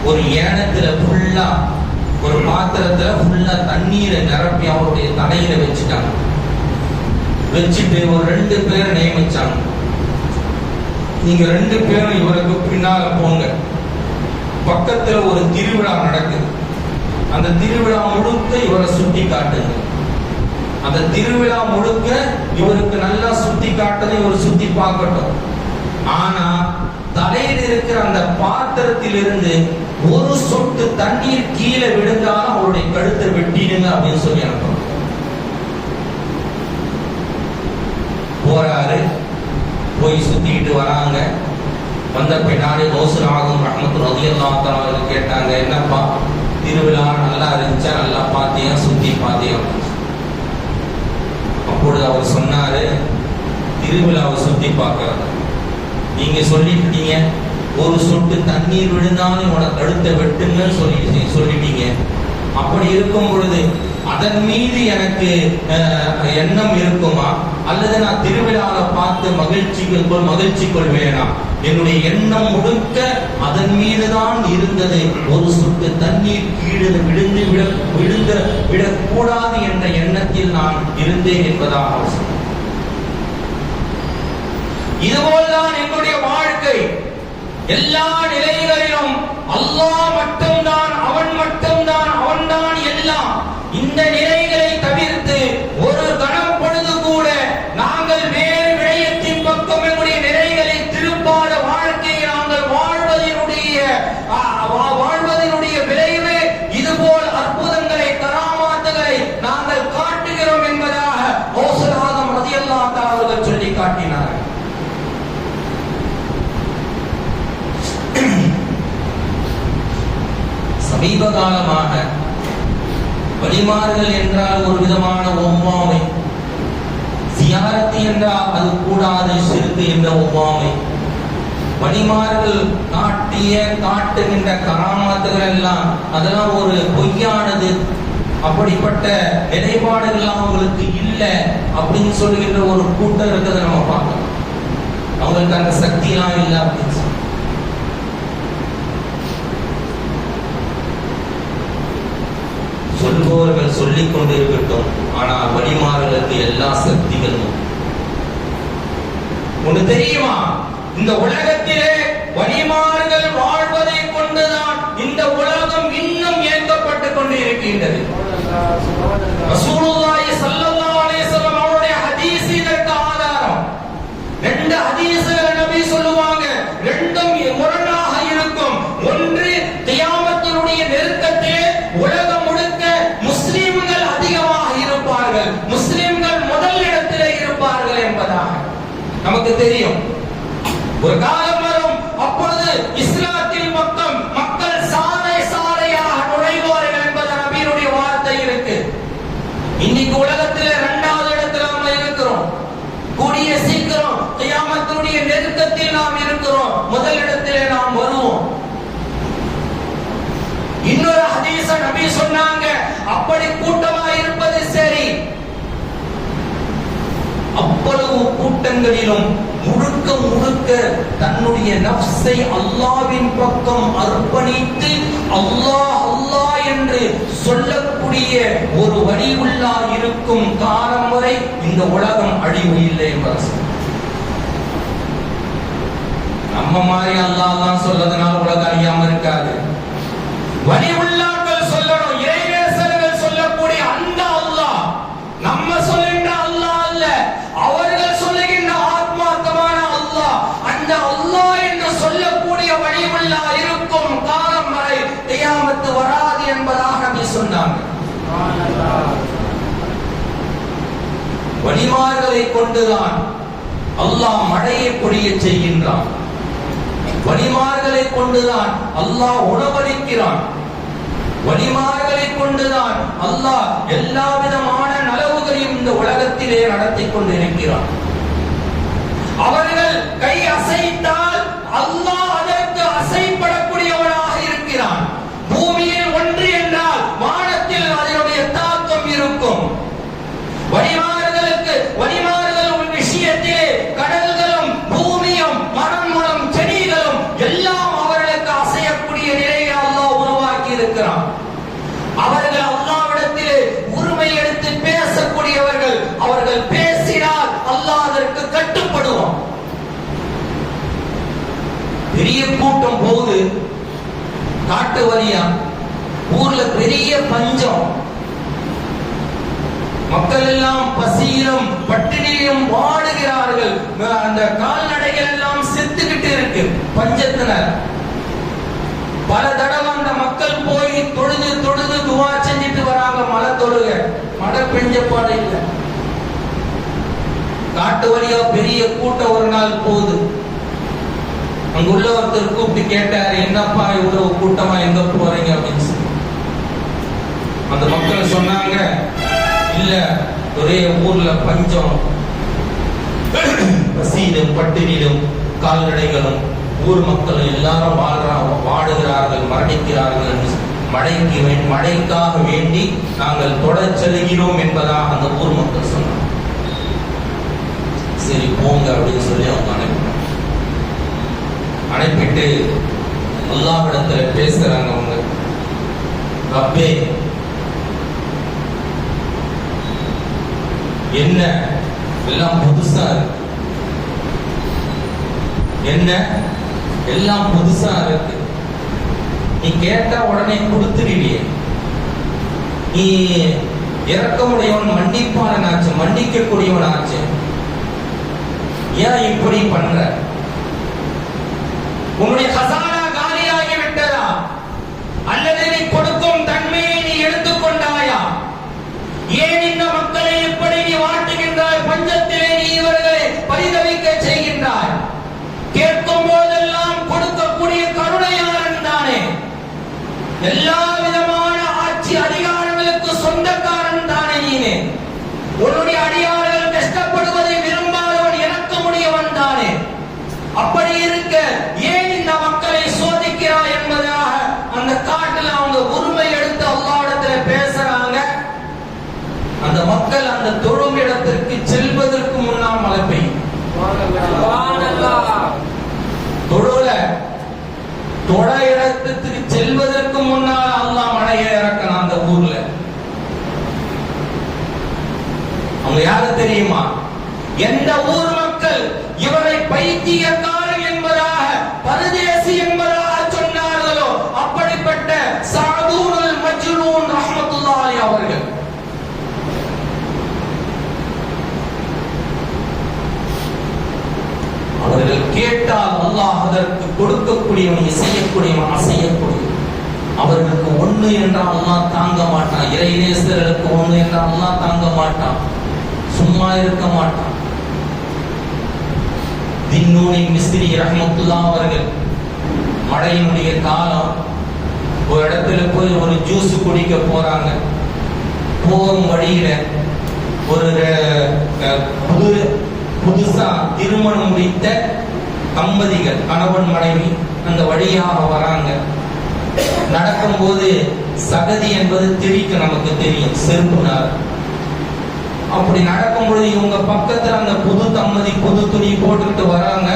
Speaker 1: ஒரு ஏனத்துல ஃபுல்லா, ஒரு பாத்திரத்துல ஃபுல்லா தண்ணீரை நிரப்பி அவருடைய தலையில வச்சுட்டாங்க. வச்சுட்டு ஒரு 2 பேரை நியமிச்சாங்க. நீங்க 2 பேரும் இவருக்கு பின்னால போங்க. பக்கத்துல ஒரு திருவிழா நடக்குது. அந்த திருவிழா முழுக்க இவரை சுத்தி காட்டுங்க. அந்த திருவிழா முழுக்க இவருக்கு நல்லா சுத்தி காட்டுது, இவர் சுத்தி பார்க்கட்டும். ஆனா தலையில் இருக்கிற அந்த பாத்திரத்தில் இருந்து ஒரு சொட்டு தண்ணீர் கீழே விழுந்தாலும் அவருடைய கழுத்தை வெட்டிடுங்க அப்படின்னு சொல்லி அனுப்பணும். போறாரு, போய் சுத்திட்டு வராங்க. வந்த பின்னாடி கௌசுல் ஆலம் ரலியல்லாஹு தஆலா கேட்டாங்க, என்னப்பா திருவிழா நல்லா இருந்துச்சா, நல்லா பாத்தியா, சுத்தி பாத்தியா? அப்பொழுது அவர் சொன்னாரு, திருவிழாவை சுத்தி பார்க்கறது நீங்க சொல்லிட்டீங்க, ஒரு சொட்டு தண்ணீர் விழுந்தாலும் உன கழுத்தை வெட்டுங்கன்னு சொல்லிட்டீங்க. அப்படி இருக்கும் பொழுது அதன் மீது எனக்கு எண்ணம் இருக்குமா, அல்லது நான் திருவிழாவை பார்த்து மகிழ்ச்சி கொள்வேனா? என்னுடைய எண்ணம் முழுக்க அதன் மீதுதான் இருந்தது. ஒரு சொட்டு தண்ணீர் கீழே விடக்கூடாது என்ற எண்ணத்தில் நான் இருந்தேன் என்பதாக. இதுபோல்தான் என்னுடைய வாழ்க்கை. எல்லா நிலைகளிலும் அல்லாஹ் மட்டும்தான், அவன்தான் எல்லாம். இந்த நிலைகளை தவிர்த்து ஒரு கணம் பொழுது கூட நாங்கள் வேறு விடயத்தின் பக்கம் என்னுடைய நிலைகளை திருப்பாத வாழ்க்கையை நாங்கள் வாழ்வதனுடைய விளைவு இதுபோல் அற்புதங்களை, கராமாத்துகளை நாங்கள் காட்டுகிறோம் என்பதாக கௌசுல் ஆலம் ரலியல்லாஹு தஆலா அவர்கள் சொல்லி காட்டினார். சமீப காலமாக வழிமாறுதல் என்றால் ஒரு விதமான ஒவ்வாமை, ஜியாரத்து என்றால் அது கூடாது, ஷிர்க் என்ற ஒவ்வாமை, வழிமாறுதல் காட்டுகின்ற கராமாத்துகள் எல்லாம் அதெல்லாம் ஒரு பொய்யானது, அப்படிப்பட்ட நிலைப்பாடுகள் அவங்களுக்கு இல்லை அப்படின்னு சொல்லுகின்ற ஒரு கூட்டம் இருக்கிறத நம்ம பார்க்கலாம். அவங்களுக்கு அந்த சக்தியெல்லாம் இல்லை அப்படின்னு சொல்லி சொல்பவர்கள் சொல்லிக் கொண்டிருக்கட்டும். ஆனால் வழிமாறுகளுக்கு எல்லா சக்திகளும் ஒன்று தெரியுமா? இந்த உலகத்திலே வழிமாறுகள் வாழ்வதை கொண்டுதான் இந்த உலகம் இன்னும் இயக்கப்பட்டுக் கொண்டிருக்கின்றது. ரசூலுல்லாஹி ஸல்லல்லாஹு அலைஹி வஸல்லம் அவருடைய ஹதீஸ் இதற்கு ஆதாரம். 2 ஹதீஸ்களை நபி சொல்லுவாங்க, 2ம் முரணாக இருக்கும். ஒன்று, கியாமத்தினுடைய நெருக்கத்திலே உலகம் முழுக்க முஸ்லிம்கள் அதிகமாக இருப்பார்கள், முஸ்லிம்கள் முதல் இடத்திலே இருப்பார்கள் என்பதாக நமக்கு தெரியும். ஒரு காலம் அதாவது இஸ்லாத்தின் பக்கம் மக்கள் சாலை சாலையாக நுழைவார்கள் என்பது நபியினுடைய வார்த்தை இருக்கு. இன்னைக்கு உலகத்திலே 2வது இடத்துல நாம இருக்கிறோம். கூடிய சீக்கிரம் கியாமத்துடைய நெருக்கத்தில் நாம் இருக்கிறோம். முதலிடத்திலே நாம் வருவோம். இன்னொரு ஹதீஸ நபி சொன்னாங்க, அப்படி கூட்டமா இருப்பது சரி, அவ்வளவு கூட்டங்களிலும் முழுக்க முழுக்க தன்னுடைய நஃப்ஸை அல்லாஹ்வின் பக்கம் அர்ப்பணித்து அல்லாஹ் அல்லாஹ் என்று சொல்லக்கூடிய ஒரு வழியுள்ளா இருக்கும் காலம் வரை இந்த உலகம் அழிவு இல்லை என்பார். நம்ம மாதிரி அல்லாஹ் தான் சொல்லதுனால உலகம் அழியாம இருக்காது. வழி உள்ளாக்கள் சொல்லணும், இறைவேசர்கள் சொல்லக்கூடிய அந்த அல்லாஹ், நம்ம சொல்லுகின்ற அல்லாஹ் அல்ல, அவர்கள் சொல்லுகின்ற ஆத்மார்த்தமான அல்லாஹ், அந்த அல்லாஹ் என்று சொல்லக்கூடிய வழி உள்ளா இருக்கும் காலம் வரை கியாமத்து வராது என்பதாக நபி சொன்னாங்க. வழிமார்களை கொண்டுதான் அல்லாஹ் மழையை பொழிய செய்கின்றான். வழிமார்களை கொண்டுதான் அல்லாஹ் உணவளிக்கிறான். வழிமார்களை கொண்டுதான் அல்லாஹ் எல்லா விதமான நலவுகளையும் இந்த உலகத்திலே நடத்தி கொண்டிருக்கிறான். அவர்கள் கை அசைத்தால் அல்லாஹ் அதற்கு அசைப்படக்கூடியவனாக இருக்கிறான். பூமியில் ஒன்று என்றால் வானத்தில் அதனுடைய தாக்கம் இருக்கும். வழிமாறுதல் விஷயத்திலே கடல்களும் பூமியும் மரங்களும் செடிகளும் எல்லாம் அவர்களுக்கு அசையக்கூடிய நிலையை அல்லாஹ் உருவாக்கி இருக்கிறான். அவர்கள் அல்லாஹ்விடத்திலே உரிமை எடுத்து பேசக்கூடியவர்கள். அவர்கள் பேசினால் அல்லாஹ் அதற்கு கட்டுப்படுவான். பெரிய கூட்டம் போது காட்டு வழியா ஊர்ல பெரிய பஞ்சம், மக்கள் எல்லாம் பசியிலும் பட்டினியிலும் வாடுகிறார்கள். அந்த கால்நடைகள் எல்லாம் செத்துக்கிட்டு இருக்கு பஞ்சத்தினர். பல தடவை அந்த மக்கள் போய் தொழுது தொழுது துவா செஞ்சுட்டு வராங்க. மழை தொழுக, மழை பெஞ்ச பாடு இல்லை. காட்டு வழியா பெரிய கூட்டம் ஒரு நாள் போகுது. அங்குள்ள ஒருத்தர் கூப்பிட்டு கேட்டாரு, என்னப்பா இவ்வளவு கூட்டமா எங்க போறீங்க அப்படின்னு சொல்லி. அந்த மக்கள் சொன்னாங்க, இல்ல ஒரே ஊர்ல பஞ்சம், பசியிலும் பட்டினியிலும் கால்நடைகளும் ஊர் மக்கள் எல்லாரும் வாடுகிறார்கள், மரணிக்கிறார்கள். மழைக்காக வேண்டி நாங்கள் தொடர் செல்கிறோம் என்பதாக அந்த ஊர் மக்கள் சொன்னாங்க. சரி போங்க அப்படின்னு சொல்லி அவங்க அனுப்பிட்டு அல்லாஹ்விடத்துல பேசுறாங்க. அவங்க, ரப்பே என்ன எல்லாம் புதுசா இருக்கு, என்ன எல்லாம் புதுசா இருக்கு, நீ கேட்டா உடனே கொடுத்துருவியே, நீ இறக்கமுடையவன் மன்னிப்பாளன் ஆச்சு, மன்னிக்க கூடியவன் ஆச்சு, ஏன் இப்படி பண்ற? உன்னுடைய கசானா காலியாகி விட்டதா? அல்லது நீ கொடுக்கும் தன்மையை நீ எடுத்துக்கொண்டாயா? ஏன் இந்த மக்களை இப்படி நீ வாட்டுகின்றாய்? பஞ்சத்திலே நீ இவர்களை பரிதவிக்க செய்கின்றாய். கேட்கும் போதெல்லாம் கொடுக்கக்கூடிய கருணையாளன் தானே. எல்லா விதமான ஆட்சி அதிகாரங்களுக்கு சொந்தக்காரன் தானே நீனே. உன்னுடைய அடியார்கள் கஷ்டப்படுவதை விரும்பாதவன் இறக்கமுடையவன் தானே. அப்படி இருக்க ஏன் இந்த மக்களை சோதிக்கிறாய் என்பதாக அந்த காட்டில் அவங்க உரிமை எடுத்து அல்லாஹ்விடத்துல பேசுறாங்க. அந்த மக்கள் அந்த தொழும் இடத்திற்கு செல்வதற்கு முன்னால் மழை பெய்யும். தொழ இடத்துக்கு செல்வதற்கு முன்னால் அல்லாஹ் மழையை இறக்கணும் அந்த ஊர்ல. அவங்க யாரு தெரியுமா? எந்த ஊர் மக்கள் இவரை பைத்தியக்காரன் என்பதாக, பரதேசி என்பதாக சொன்னார்களோ அப்படிப்பட்ட சாதூனுல் மஜ்னூன் ரஹ்மத்துல்லாஹி அவர்கள். அவர்கள் கேட்டால் அல்லாஹ் அதற்கு கொடுக்கக்கூடியவன், செய்யக்கூடியவன், அசையக்கூடியவன். அவர்களுக்கு ஒண்ணு என்றால் அல்லாஹ் தாங்க மாட்டான். இறைநேசர்களுக்கு ஒண்ணு என்றால் அல்லாஹ் தாங்க மாட்டான், சும்மா இருக்க மாட்டான். தின்னூனி மிஸ்ரி ரஹ்மத்துல்லாஹ் அவர்கள் மழையினுடைய காலம். ஒரு இடத்துல போய் ஒரு ஜூஸ் குடிக்க போறாங்க. போகும் வழியில ஒரு புதுசா திருமணம் முடித்த தம்பதிகள், கணவன் மனைவி அந்த வழியாக வராங்க. நடக்கும்போது சகதி என்பது திரிக்கு நமக்கு தெரியும், செருப்புனார். அப்படி நடக்கும்பொழுது இவங்க பக்கத்துல அந்த புது தம்பதி புது துணி போட்டுக்கிட்டு வராங்க.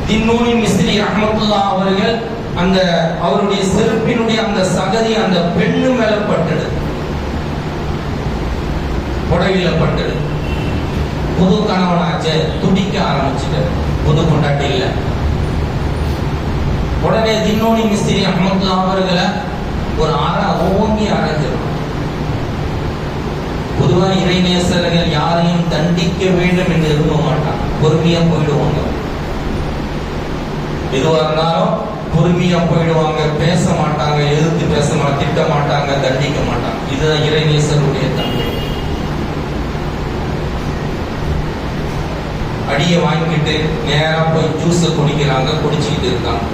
Speaker 1: தின்னூனி மிஸ்ரி ரஹ்மத்துல்லாஹ் அவர்கள் அந்த அவருடைய செருப்பினுடைய அந்த சகதி அந்த பெண்ணு மேல பட்டது, புடவையில பட்டது. புது கணவனாச்சு துடிக்க ஆரம்பிச்சுட்டார், புது கொண்டாட்டி இல்ல. உடனே தின்னூனி மிஸ்ரி ரஹ்மத்துல்லாஹ் அவர்களை ஒரு ஓங்கி அரைஞ்சிடும். பொதுவாக இறைநேசர்கள் யாரையும் தண்டிக்க வேண்டும் என்று விரும்ப மாட்டாங்க, பொறுமையா போயிடுவாங்க. எதுவா இருந்தாலும் பொறுமையா போயிடுவாங்க, பேச மாட்டாங்க, எதிர்த்து பேச மாட்டாங்க, திட்ட மாட்டாங்க, தண்டிக்க மாட்டாங்க. இதுதான் இறைநேசருடைய தன்மை. அடியை வாங்கிட்டு நேரா போய் ஜூஸ குடிக்கிறாங்க, குடிச்சுக்கிட்டு இருக்காங்க.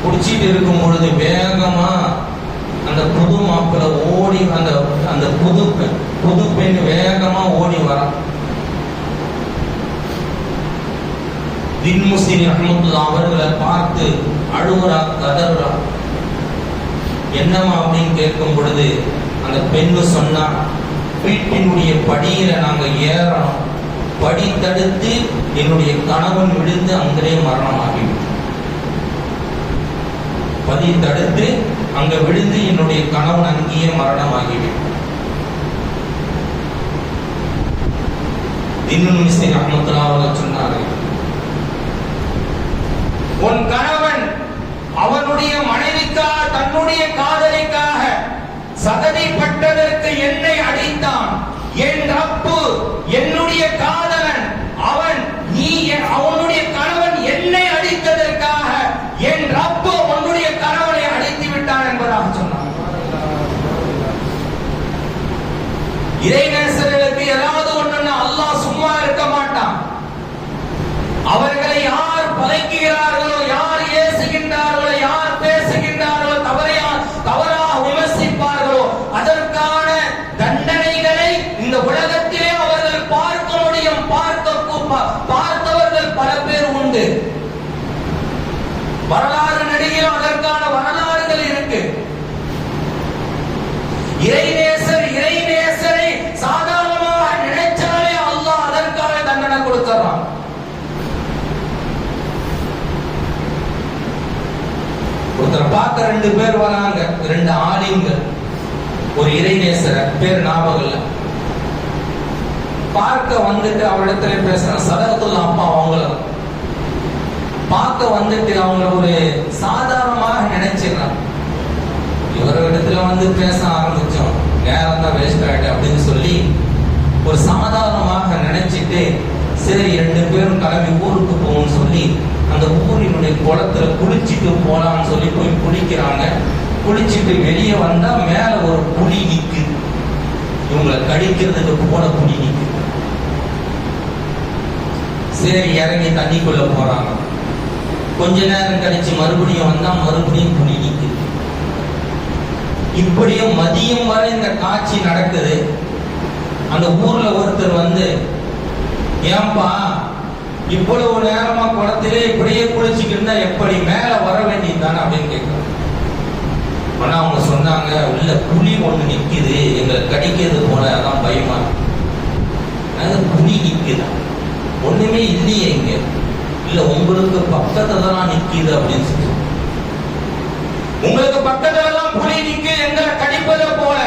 Speaker 1: குடிச்சிட்டு இருக்கும் பொழுது வேகமா அந்த புது மாப்பிள்ள ஓடி அந்த புது பெண் வேகமா ஓடி வரான். தின்முஸ்லிம் ரஹ்மத்துல்லாஹ் அவர்களை பார்த்து அழுகுறா, கதறா. என்னமா அப்படின்னு கேட்கும் பொழுது அந்த பெண்ணு சொன்னா, வீட்டினுடைய படியில நாங்க ஏறணும், படி தடுத்து என்னுடைய கணவன் விழுந்து அங்கே மரணமாகிவிடும். படி தடுத்து அங்க விழுந்து என்னுடைய கணவன் அங்கேயே மரணமாகிவிடும். தின்னூனி மிஸ்ரி ரஹ்மத்துல்லாஹ் அவர்கள் சொன்னார்கள், உன் கணவன் அவனுடைய மனைவிக்காக தன்னுடைய காதலிக்காக சகதிப்பட்டதற்கு என்னை அடித்தான். என் ரப்பு என்னுடைய காதலன் அவன், நீ அவனுடைய கணவன் என்னை அடித்ததற்காக என் ரப்பு உன்னுடைய கணவனை அடித்து விட்டான் என்பதாக சொன்னார். இறைநேசர்களுக்கு ஏதாவது ஒண்ணுன்னா அல்லாஹ் சும்மா இருக்க மாட்டான். அவர்களை யார் பதைக்கிறார்களோ, யார் ஏசுகின்றார்களோ, யார் பேசுகின்றார்களோ, தவறாக விமர்சிப்பார்களோ அதற்கான தண்டனைகளை இந்த உலகத்திலே அவர்கள் பார்க்க முடியும். பார்த்தவர்கள் பல பேர் உண்டு. வரலாறு நடிகையில் அதற்கான வரலாறுகள் இருக்கு. இறைநேசரை சாதாரணமாக நினைச்சாலே அல்லாஹ் அதற்கான தண்டனை கொடுத்துறான். ஒருத்தர் பார்க்க 2 பேர் வராங்க, 2 ஆலிம்கள், ஒரு இறைநேசர், பேர் ஞாபகம் இல்ல. பார்க்க வந்துட்டு அவரிடத்துல பேசுற சதகத்துல்லா அப்பா அவங்கள பார்க்க வந்துட்டு அவங்க ஒரு சாதாரணமாக நினைச்சிடறாங்க. இவரிடத்துல வந்து பேச ஆரம்பிச்சோம், நேரம் தான் வேஸ்ட் ஆயிட்டு அப்படின்னு சொல்லி ஒரு சாதாரணமாக நினைச்சிட்டு, சரி 2 பேரும் கிளம்பி ஊருக்கு போகணும்னு சொல்லி அந்த ஊரினுடைய குளத்துல குளிச்சுட்டு போலான்னு சொல்லி போய் குளிக்கிறாங்க. குளிச்சுட்டு வெளியே வந்தா மேல ஒரு புலி நிக்கு, இவங்களை கடிக்கிறதுக்கு போன புலி நிக்கு. சரி இறங்கி தண்ணிக்குள்ள போறாங்க. கொஞ்ச நேரம் கழிச்சு மறுபடியும் வந்தா மறுபடியும் புலி நிக்கு. இப்படியே மதியம் வரை இந்த காட்சி நடக்குது. அந்த ஊர்ல ஒருத்தர் வந்து, ஏன்பா இவ்வளவு நேரமா குளத்திலே இப்படியே குளிச்சுக்கிட்டு எப்படி மேல வர வேண்டியதுதானே அப்படின்னு கேட்கிறாங்க. ஆனா அவங்க சொன்னாங்க, உள்ள புலி ஒண்ணு நிக்குது, எங்களை கடிக்கிறது போல, அதான் பயமா. புலி நிக்குதான், ஒண்ணுமே இல்லையே இங்க. இல்ல உங்களுக்கு பக்கத்துல தான் நிக்குது அப்படின்னு சொல்லி, உங்களுக்கு பக்கத்துல தான் புலி நிக்கு, எங்களை கடிப்பத போல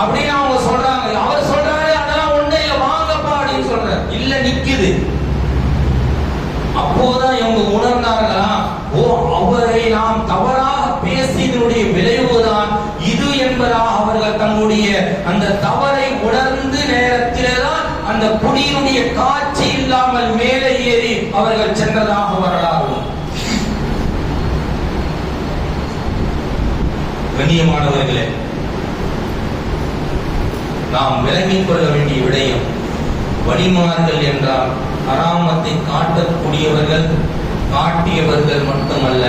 Speaker 1: அப்படின்னு அவங்க சொல்றாங்க. அவர் சொல்றாரு, அதெல்லாம் ஒண்ணு இல்ல, வாங்கப்பா அப்படின்னு சொல்ற. இல்ல நிக்குது. அப்போதான் இவங்க உணர்ந்தார்களா, ஓ அவரை நாம் தவறாக பேசியதனுடைய விளைவுதான் இது என்பதாக அவர்கள் தன்னுடைய அந்த தவறை உணர்ந்து நேரத்தில்தான் அந்த புலியினுடைய காட்சி இல்லாமல் மேலே ஏறி அவர்கள் சென்றதாக வரலாறு. கண்ணியமானவர்களே, நாம் விளங்கிக் கொள்ள வேண்டிய விடயம், வழிமார்கள் என்றால் கராமத்தை காட்டக்கூடியவர்கள், காட்டியவர்கள் மட்டுமல்ல,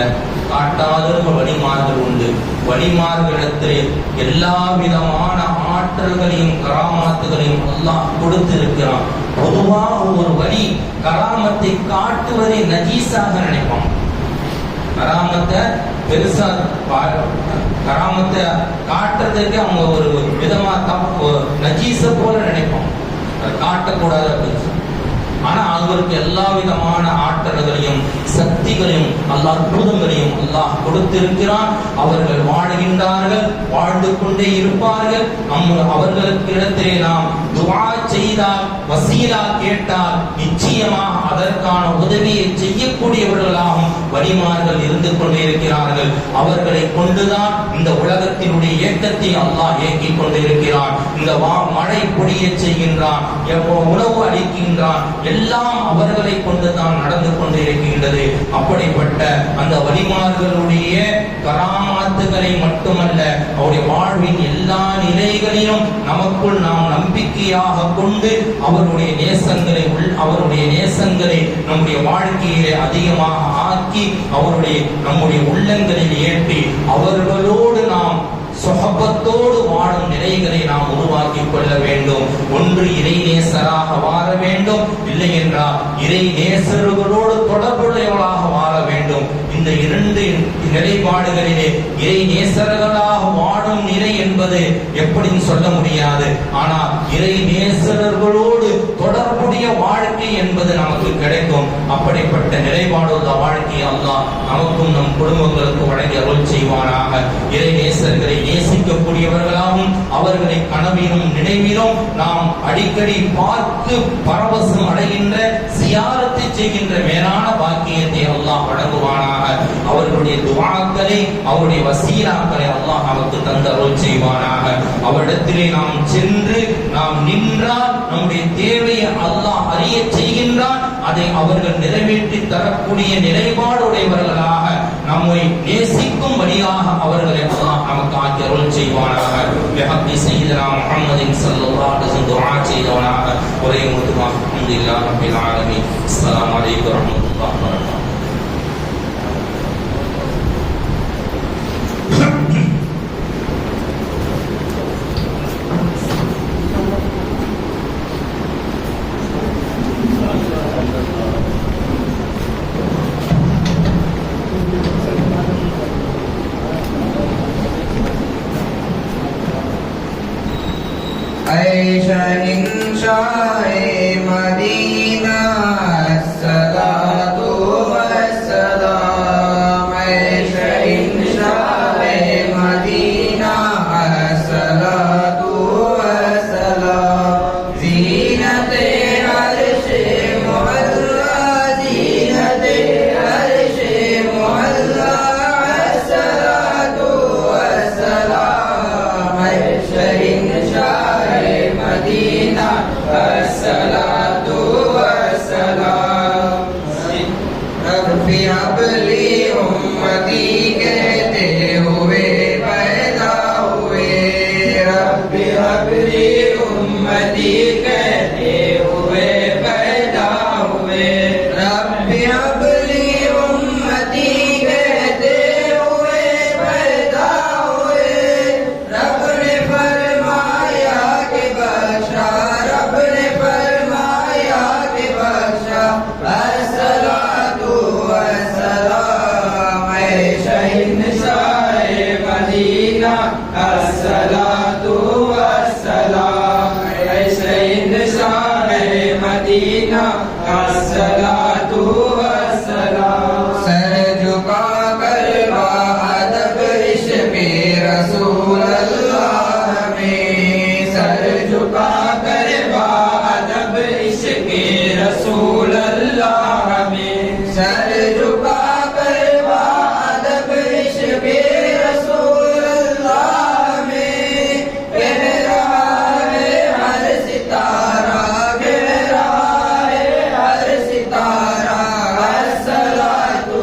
Speaker 1: காட்டாதவர்கள் வழிமார்கள் உண்டு. வழிமார்களிடத்திலே எல்லா விதமான ஆற்றல்களையும் கராமாத்துகளையும் அல்லாஹ் கொடுத்திருக்கிறான். பொதுவாக ஒரு வழி கராமத்தை காட்டுவதை நஜீஸாக நினைப்பான். கராமத்தை பெருசா கராமத்தை காட்டுறதுக்கு அவங்க ஒரு விதமா நஜீஸ போல நினைப்பான். அதை காட்டக்கூடாது அப்படின்னு. ஆனா அவருக்கு எல்லா விதமான ஆற்றல்களையும் சக்திகளையும் அல்லாஹ் அற்புதங்களையும் அல்லாஹ் கொடுத்திருக்கிறான். அவர்கள் வாழ்கின்றார்கள், வாழ்ந்து கொண்டே இருப்பார்கள். அவர்களுக்கு இடத்திலே நாம் துஆ செய்தால், வசீலா கேட்டால் நிச்சயமாக அதற்கான உதவியை செய்யக்கூடியவர்களாகவும் வழிமார்கள் இருந்து கொண்டே இருக்கிறார்கள். அவர்களை கொண்டுதான் இந்த உலகத்தினுடைய இயக்கத்தை அல்லாஹ் இயக்கிக் கொண்டிருக்கிறான். இந்த மழை பொழிய செய்கின்றான், உணவு அளிக்கின்றான், எல்லாம் அவர்களை கொண்டுதான் நடந்து கொண்டிருக்கின்றது. அப்படிப்பட்ட அந்த வழிமார்களுடைய கராமாத்துகளை மட்டுமல்ல, அவருடைய வாழ்வின் எல்லா நிலைகளிலும் நமக்குள் நாம் நம்பிக்கையாக கொண்டு அவருடைய நேசங்களை நம்முடைய வாழ்க்கையிலே அதிகமாக ஆக்கி நம்முடைய உள்ளங்களில் ஏற்றி அவர்களோடு நாம் சொஹபத்தோடு வாழும் நிலைகளை நாம் உருவாக்கி கொள்ள வேண்டும். ஒன்று இறை நேசராக வாழ வேண்டும், இல்லை என்றால் இறை நேசர்களோடு தொடர்புடையவர்களாக வாழ வேண்டும். இந்த இரண்டு நிலைப்பாடுகளிலே இறை நேசர்களாக வாழும் நிலை என்பது எப்படின்னு சொல்ல முடியாது. ஆனால் இறை நேசர்களோடு தொடர்புடைய வாழ்க்கை என்பது நமக்கு கிடைக்கும். அப்படிப்பட்ட நிலைப்பாடுள்ள வாழ்க்கை அல்லாஹ் நமக்கும் நம் குடும்பங்களுக்கு வழங்கி அருள் செய்வானாக. இறை நேசர்களை நேசிக்கக்கூடியவர்களாகவும் அவர்களை கனவிலும் நினைவிலும் நாம் அடிக்கடி பார்த்து பரவசம் அடைகின்ற சியாரத்தை செய்கின்ற மேலான பாக்கியத்தை அல்லாஹ் வழங்குவானாக. அவர்களுடைய துஆக்களை, அவருடைய வசீலாக்களை அல்லாஹ் நமக்கு தந்தருள் செய்வானாக. அவரிடத்திலே நாம் சென்று நாம் நின்றால் நம்முடைய தேவையை அல்லாஹ் அறிய செய்கின்றான். அதை அவர்கள் நிறைவேற்றி தரக்கூடிய நிலைப்பாடுடையவர்களாக நம்மை நேசிக்கும் வழியாக அவர்களை அல்லாஹ் நமக்கு ஆக்கி அருள் செய்வானாக. பிஹக்கி சய்யிதனா முஹம்மதின் ஸல்லல்லாஹு அலைஹி வஸல்லம் துஆ செய்தவனாக ஒரே முத்துமாக அல்ஹம்துலில்லாஹி ரப்பில் ஆலமீன். அஸ்ஸலாமு அலைக்கும் வரஹ்மத்துல்லாஹி வபரகாத்துஹு.
Speaker 2: शहंशाह मदीना अस्सलातु वस्सलाम, शहंशाह मदीना अस्सलातु वस्सलाम, ज़ीनते अर्शे मुअल्ला, ज़ीनते अर्शे मुअल्ला, अस्सलातु वस्सलाम, शहंशाह मदीना अस्सलातु वस्सलाम। रब्बी हबली उम्मती कहते हुए पैदा हुए, रब्बी हबली उम्मती कहते हुए पैदा हुए, रब्बी हबली उम्मती कहते हुए पैदा हुए। रब ने फरमाया कि बख्शा, रब ने फरमाया कि बख्शा, अस्सलातु वस्सलाम, शहंशाह मदीना अस्सलातु वस्सलाम, शहंशाह मदीना अस्सलातु वस्सलाम। सर झुका कर अदब इश्क़े रसूल अल्लाह में, सर झुका कर अदब इश्क़े रसूल अल्लाह में, सर झुका कर अदब इश्क़े रसूल अल्लाह में। कह रहा है हर सितारा, कह रहा है हर सितारा, अस्सलातु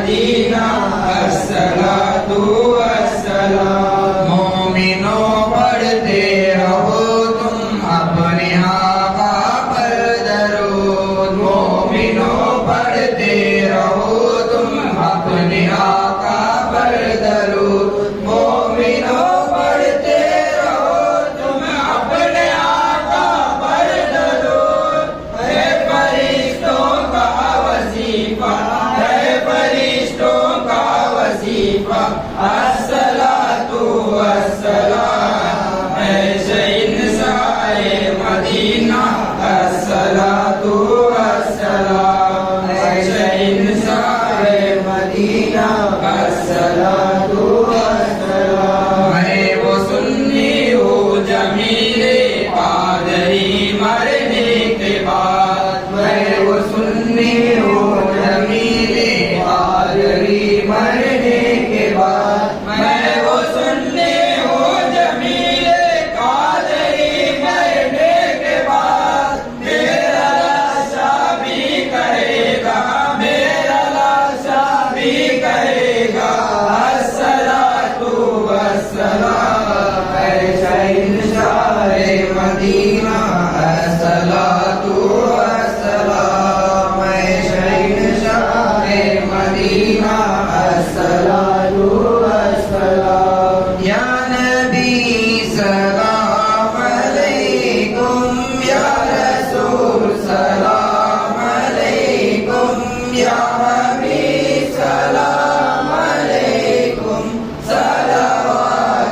Speaker 2: मदीना अस्सलातु वस्सलाम। मोमिनों पढ़ते रहो तुम अपने आका पर दरूद। मोमिनों पढ़ते रहो तुम अपने आका पर दरूद। मोमिनों पढ़ते रहो तुम अपने आका पर दरूद। है फरिश्तों का वजीफा, है फरिश्तों का वजीफा अस्सलातु वस्सलाम। ऐ शहंशाहे मदीना अस्सलातु वस्सलाम। ऐ शहंशाहे मदीना अस्सलातु वस्सलाम। मैं वो सुन्नी हूँ जमीले कादरी मरने के बाद। मैं वो सुन्नी हूँ जमीले कादरी मरने के बाद। मैं वो सुन्नी हूँ जमीले कादरी मरने के बाद। मेरा लाशा भी कहेगा, मेरा लाशा भी कहेगा अस्सलातु वस्सलाम। ऐ शहंशाहे मदीना अस्सलातु वस्सलाम। ऐ शहंशाहे मदीना अस्सलातु वस्सलाम। या नबी सलाम अलैकुम, या रसूल सलाम अलैकुम, या हबीब सलाम अलैकुम, सलावतुल्लाह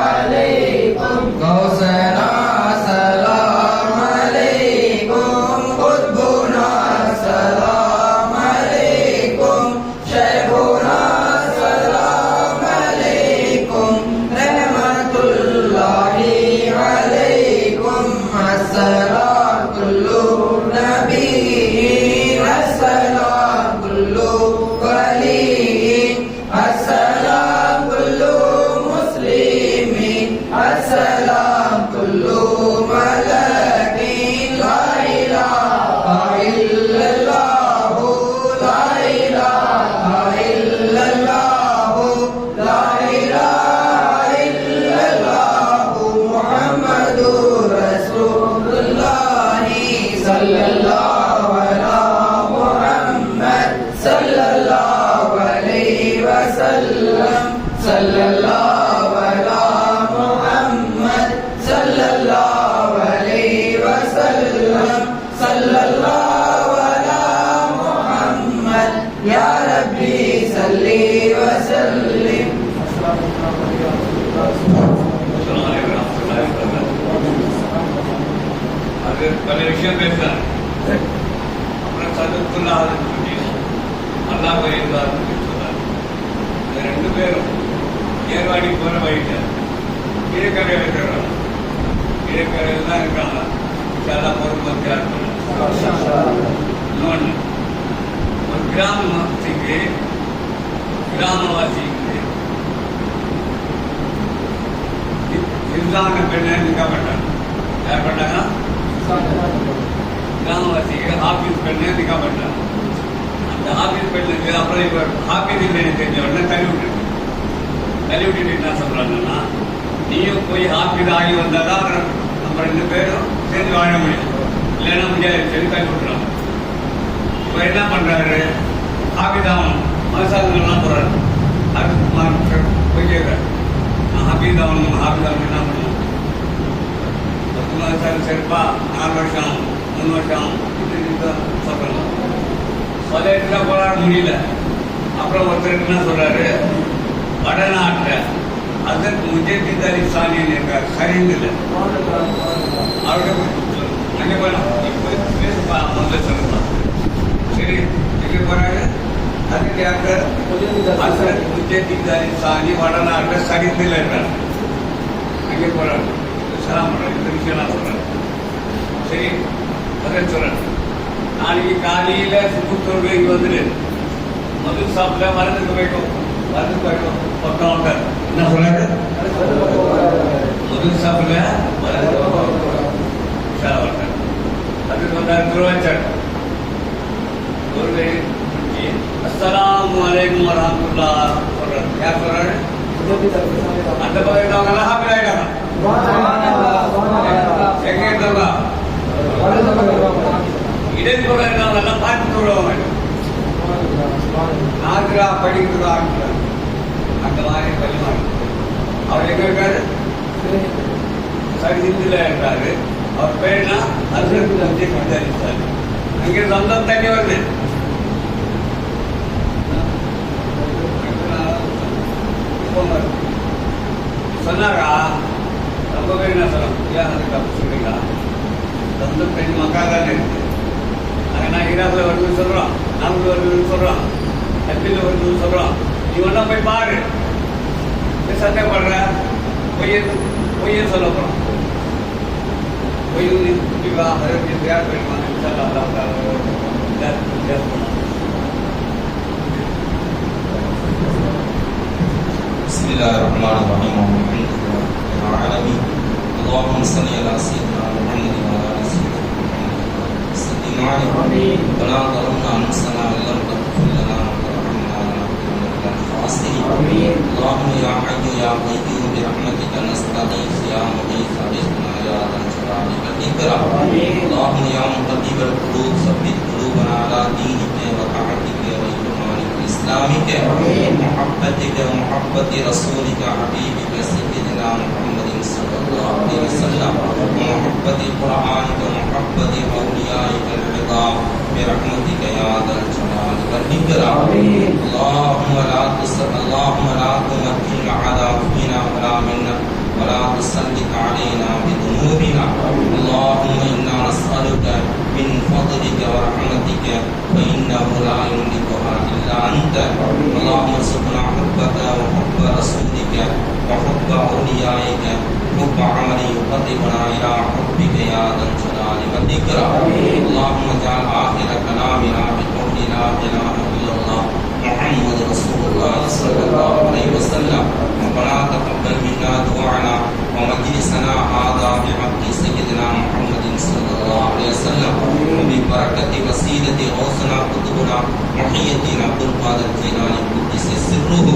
Speaker 2: अलैकुम। गौसना सलाम अलैकुम, कुतुबुना सलाम अलैकुम, शैखुना सलाम अलैकुम, रहमतुल्लाहि अलैकुम। अस्सलाम कुल्लु नबीय्यिन, अस्सलाम कुल्लु वलिय्यिन, अस्सलाम कुल्लु मुस्लिमीन, अस्सलाम कुल्लु मलकीन। ला इलाहा इल्लल्लाह, ला इलाहा इल्लल्लाह, ला इलाहा इल्लल्लाह, मुहम्मदुर रसूलुल्लाह सल्लल्लाहु अला मुहम्मद सल्लल्लाहु अलैहि वसल्लम, सल्लल्लाहु अला मुहम्मद सल्लल्लाहु अलैहि वसल्लम, सल्लल्लाहु अला मुहम्मद। या रब्बी सल्ली वसल्लिम।
Speaker 4: அது பல விஷயம் பேசுறாரு. அப்புறம் சதுர்த்துல்லா பற்றி அல்லாஹ் இருந்தார் சொன்னார். இந்த ரெண்டு பேரும் ஏர்வாடி போற வழியில கீழக்கரையில் இருக்கிறாங்க. கீழக்கரையில் தான் இருக்காங்க. எல்லாம் பொறுப்பத்தியா இருக்காங்க. இன்னொன்று ஒரு கிராமவாசிக்கு இல்லாத பெண்ணை நிற்க மாட்டாங்க. யார் பண்ணாங்க? கிராமவாசிக்கு ஆபீஸ் பெண்ணை நிற்க மாட்டாங்க. அந்த ஆபீஸ் பெண்ணுக்கு அப்புறம் இப்போ ஆபீஸ் இல்லைன்னு தெரிஞ்ச உடனே தள்ளி விட்டுட்டு என்ன சொல்றாங்கன்னா, நீயும் போய் ஆபீஸ் ஆகி வந்தாதான் நம்ம ரெண்டு பேரும் சேர்ந்து வாழ முடியும், இல்லைன்னா முடியாது சொல்லி தள்ளி விட்டுறாங்க. இப்போ என்ன பண்றாரு? ஆபீஸ் ஆகணும் மனசாங்கெல்லாம் போறாரு. அதுக்கு போய் கேட்கிறாரு, நான் ஆபீஸ் ஆகணும் என்ன பண்ணுவோம்? 10 மாதம் சரிப்பா, 4 வருஷம் 3 வருஷம் சொல்றோம். சொல்லிட்டு போராட முடியல. அப்புறம் ஒருத்தர் என்ன சொல்றாரு, வடநாட்டில் அதற்கு முஜத்தித் அலி சாலின்னு இருக்கார், சரிந்தில்லை அவர்கிட்ட அங்கே போகலாம். இப்போ பேசுப்பா, முதல்ல சொல்லலாம். சரி, எங்கே போறாரு? அதுக்கு டாக்டர் முஜத்தித் அலி சாலி வடநாட்டில் சரிந்தில் இருக்கார். அங்கே போறாரு, சலாம் பண்றாரு, இந்த விஷயம்லாம் சொல்றாரு. சரி, பதில் சொல்றாரு. நாளைக்கு காலையில சுற்றுத்தோடு இங்கே வந்துட்டு மது சாப்பிட மருந்துக்கு வைக்கும், மருந்துக்கு வைக்கும் பக்கம் வந்தார். என்ன சொல்றாரு? மது சாப்பிட மருந்து வந்தார். அதுக்கு வந்தார் திருவாச்சார். ஒரு அஸ்ஸலாமு அலைக்கும் வரஹ்மத்துல்லாஹ் சொல்றாரு. யார் சொல்றாரு? அந்த பக்கம் இருக்கவங்க எல்லாம் ஹாஃபிஸ் ஆயிட்டாங்க. எங்க இருந்தவங்க? இடது பக்கம் இருக்கவங்க எல்லாம் பார்த்து விடுவாங்க. நாக்குறா படிக்கிறதா அந்த மாதிரி பள்ளிவாங்க. அவர் எங்க இருக்காரு? சரிதில இருக்காரு. அவர் பேருனா அர்ஜுன் தந்தை கொண்டாடித்தார். அங்கே சொந்தம் தண்ணி வருது. சொன்னாரா? ரொம்ப பேர் என்ன சொல்ல அதுக்கு அப்படி சொல்றீங்களா? சொந்தம் தண்ணி மக்கா தானே இருக்கு. நான் ஈராக்கில் வருதுன்னு சொல்றோம், நாமக்கல் வருதுன்னு சொல்றோம், கத்தியில் வருதுன்னு சொல்றோம். நீ ஒன்றா போய் பாரு. சந்தேகப்படுற பொய்யை சொல்ல போறோம். பொய் யார் வேணுமா?
Speaker 1: بسم الله الرحمن الرحيم والحمد لله رب العالمين اللهم صل على سيدنا محمد وعلى ال سيدنا محمد وسلم عليه ربنا ظلمنا انفسنا وان لم تغفر لنا وترحمنا لنكونن من الخاسرين اللهم يا حي يا قيوم برحمتك نستغيث يا مغيث اغثنا يا ذا الجلال والاكرام اللهم يا مقلب القلوب ثبت قلوبنا على دينك وطاعتك وايمانك واسلامك محبتك ومحبة رسولك حبيبك سيدنا محمد صلى الله عليه وسلم ومحبة قرآنك ومحبة أوليائك العظام برحمتك يا ذا الجلال والإكرام اللهم لا تمكن على فينا ولا منا ولا تسلط علينا بذنوبنا اللهم إنا نسألك من فضلك ورحمتك فإنه لا يملكها إلا أنت اللهم ارزقنا حبك وحب رسولك وحب أوليائك حب عمل يقربنا إلى حبك يا ذا الجلال والإكرام اللهم اجعل آخر كلامنا بقول لا إله إلا الله محمد رسول الله صلى الله عليه وسلم ربنا تقبل منا دعاءنا ومجلسنا هذا بحق سيدنا محمد صلى الله عليه وسلم وببركة وسيلة غوثنا قطبنا محي الدين عبد القادر الجيلاني قدس سره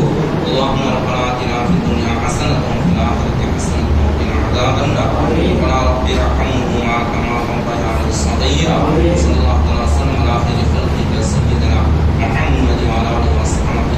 Speaker 1: اللهم ربنا آتنا في الدنيا حسنة وفي الآخرة حسنة وقنا عذاب النار ربنا رب ارحمهما كما ربياني صغيرا صلى الله عليه وسلم على خير خلقك سيدنا محمد وعلى آله وصحبه